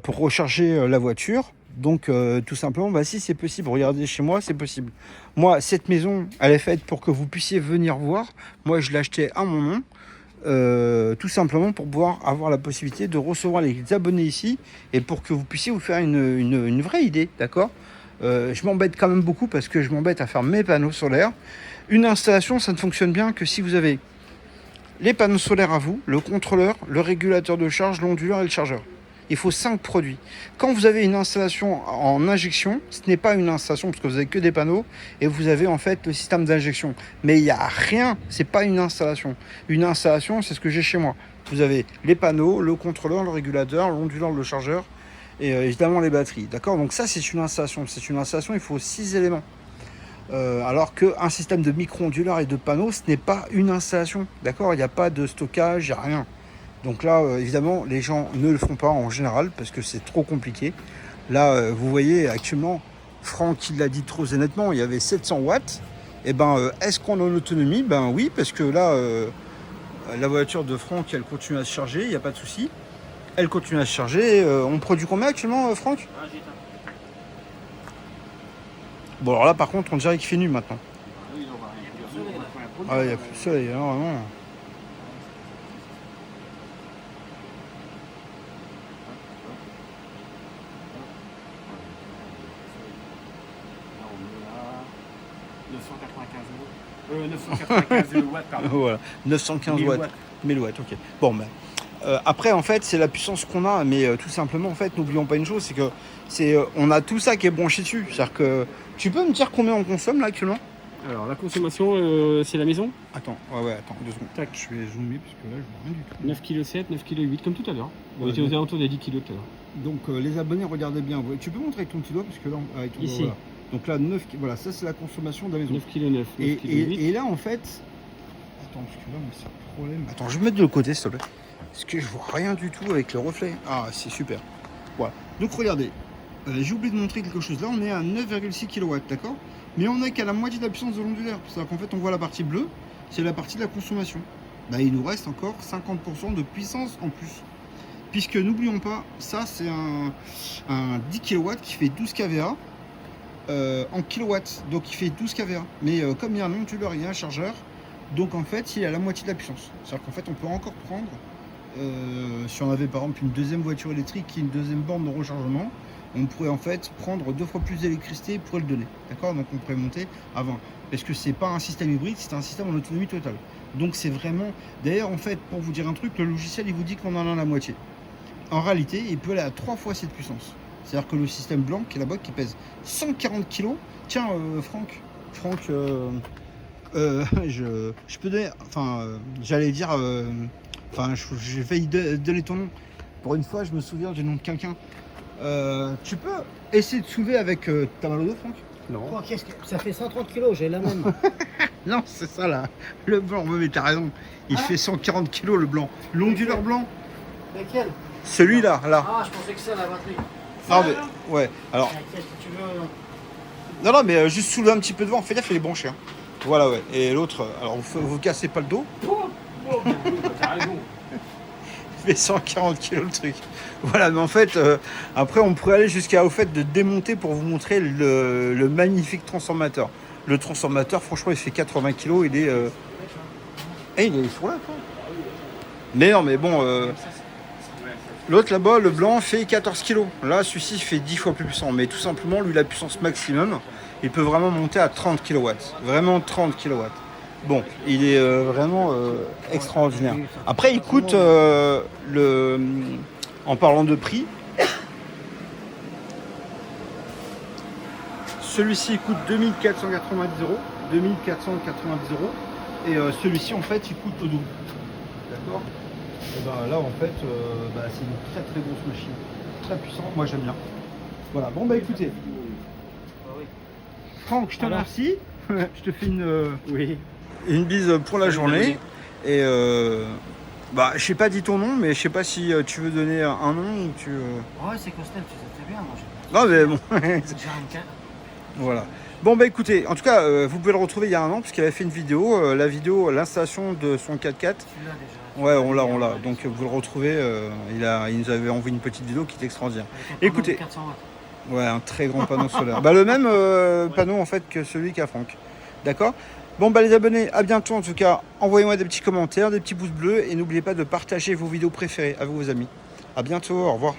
[SPEAKER 1] pour recharger la voiture. Donc tout simplement, si c'est possible, regardez chez moi, c'est possible. Moi, cette maison, elle est faite pour que vous puissiez venir voir. Moi, je l'ai achetée à mon nom, tout simplement pour pouvoir avoir la possibilité de recevoir les abonnés ici et pour que vous puissiez vous faire une vraie idée, d'accord? Je m'embête quand même beaucoup parce que je m'embête à faire mes panneaux solaires. Une installation, ça ne fonctionne bien que si vous avez les panneaux solaires à vous, le contrôleur, le régulateur de charge, l'onduleur et le chargeur. Il faut 5 produits. Quand vous avez une installation en injection, ce n'est pas une installation parce que vous n'avez que des panneaux et vous avez en fait le système d'injection. Mais il n'y a rien, c'est pas une installation. Une installation, c'est ce que j'ai chez moi. Vous avez les panneaux, le contrôleur, le régulateur, l'onduleur, le chargeur et évidemment les batteries. D'accord? Donc ça, c'est une installation. C'est une installation, il faut 6 éléments. Alors qu'un système de micro-onduleur et de panneaux, ce n'est pas une installation. D'accord? Il n'y a pas de stockage, il n'y a rien. Donc là, évidemment, les gens ne le font pas en général parce que c'est trop compliqué. Là, vous voyez, actuellement, Franck, il l'a dit trop honnêtement, il y avait 700 watts. Et est-ce qu'on a une autonomie? Oui, parce que là, la voiture de Franck, elle continue à se charger, il n'y a pas de souci. Elle continue à se charger. On produit combien actuellement, Franck? Bon, alors là, par contre, on dirait qu'il fait nuit maintenant. Ah, il n'y a plus de soleil, alors vraiment.
[SPEAKER 3] On est à 995 watts, pardon.
[SPEAKER 1] Voilà, 915 watts. 1000 watts, ok. Bon, après, en fait, c'est la puissance qu'on a, mais tout simplement, en fait, n'oublions pas une chose, c'est que on a tout ça qui est branché dessus. C'est-à-dire que tu peux me dire combien on consomme là actuellement?
[SPEAKER 2] Alors, la consommation, c'est la maison.
[SPEAKER 1] Attends, attends, 2 secondes.
[SPEAKER 2] Tac.
[SPEAKER 1] Je vais zoomer parce que là, je vois rien du tout.
[SPEAKER 2] 9,7 kg, 9,8 kg, comme tout à l'heure. On
[SPEAKER 1] Ouais,
[SPEAKER 2] était aux alentours des 10 kg tout à l'heure.
[SPEAKER 1] Donc, les abonnés, regardez bien. Tu peux montrer avec ton petit doigt parce que là, avec ton
[SPEAKER 2] Ici.
[SPEAKER 1] doigt, voilà. Donc là, 9, voilà, ça c'est la consommation de la maison.
[SPEAKER 2] 9,9 kg, 9,8 kg.
[SPEAKER 1] Et là, en fait, attends, parce que là, c'est un problème. Attends, je vais me mettre de l'autre côté, s'il te plaît. Parce que je vois rien du tout avec le reflet. Ah, c'est super. Voilà. Donc, regardez. J'ai oublié de montrer quelque chose. Là, on est à 9,6 kW, d'accord? Mais on n'est qu'à la moitié de la puissance de l'ondulaire. C'est-à-dire qu'en fait, on voit la partie bleue, c'est la partie de la consommation. Il nous reste encore 50% de puissance en plus. Puisque, n'oublions pas, ça, c'est un 10 kW qui fait 12 kVA. En kilowatts, donc il fait 12 kVA. Mais comme il y a un onduleur, il y a un chargeur, donc en fait il a la moitié de la puissance. C'est-à-dire qu'en fait on peut encore prendre, si on avait par exemple une deuxième voiture électrique qui est une deuxième borne de rechargement, on pourrait en fait prendre 2 fois plus d'électricité pour le donner. D'accord? Donc on pourrait monter à 20. Parce que c'est pas un système hybride, c'est un système en autonomie totale. Donc c'est vraiment... D'ailleurs, en fait, pour vous dire un truc, le logiciel, il vous dit qu'on en a la moitié. En réalité, il peut aller à 3 fois cette puissance. C'est-à-dire que le système blanc, qui est là-bas, qui pèse 140 kg. Tiens, Franck, je peux donner... Enfin, j'allais dire... Enfin, j'ai failli donner ton nom. Pour une fois, je me souviens du nom de quelqu'un. Tu peux essayer de soulever avec... T'as mal au dos, Franck?
[SPEAKER 2] Non.
[SPEAKER 4] Oh, qu'est-ce que... Ça fait 130 kilos, j'ai la même.
[SPEAKER 1] Non, c'est ça là. Le blanc, mais t'as raison. Il fait 140 kg le blanc. L'onduleur blanc.
[SPEAKER 4] Lequel?
[SPEAKER 1] Celui-là, là.
[SPEAKER 4] Ah, je pensais que c'est la batterie.
[SPEAKER 1] Ah, mais, ouais. Alors,
[SPEAKER 4] Qu'est-ce que tu veux?
[SPEAKER 1] non, mais juste soulever un petit peu devant. Fais gaffe, il est branché. Hein. Voilà, ouais. Et l'autre, alors vous cassez pas le dos.
[SPEAKER 3] T'as raison.
[SPEAKER 1] Il fait 140 kg le truc. Voilà, mais en fait, après, on pourrait aller jusqu'à au fait de démonter pour vous montrer le magnifique transformateur. Le transformateur, franchement, il fait 80 kg. Il est. Eh, il est sur là, quoi. Mais non, mais bon. L'autre là-bas, le blanc, fait 14 kg. Là, celui-ci fait 10 fois plus puissant. Mais tout simplement, lui, la puissance maximum, il peut vraiment monter à 30 kW. Vraiment 30 kW. Bon, il est vraiment extraordinaire. Après, il coûte, en parlant de prix, celui-ci coûte 2490 €. 2490 €. Et celui-ci, en fait, il coûte le double. D'accord? Et ben là, en fait, c'est une très très grosse machine. Très puissante. Moi, j'aime bien. Voilà. Bon, bah écoutez. Franck, je te remercie. Je te fais une bise pour la journée. Et je sais pas dit ton nom, mais je sais pas si tu veux donner un nom ou tu.
[SPEAKER 4] Ouais, c'est Costel, tu sais très bien. Moi,
[SPEAKER 1] Non, mais bon.
[SPEAKER 4] j'ai un
[SPEAKER 1] Voilà. Bon, bah écoutez, en tout cas, vous pouvez le retrouver il y a un an, puisqu'il avait fait une vidéo. La vidéo, l'installation de son 4x4.
[SPEAKER 4] Tu l'as déjà.
[SPEAKER 1] Ouais, on l'a. Donc vous le retrouvez. Il nous avait envoyé une petite vidéo qui est extraordinaire. Écoutez.
[SPEAKER 4] 400 watts.
[SPEAKER 1] Ouais, un très grand panneau solaire. Le même panneau en fait que celui qu'a Franck. D'accord? Bon, les abonnés, à bientôt en tout cas. Envoyez-moi des petits commentaires, des petits pouces bleus et n'oubliez pas de partager vos vidéos préférées avec vos amis. À bientôt, au revoir.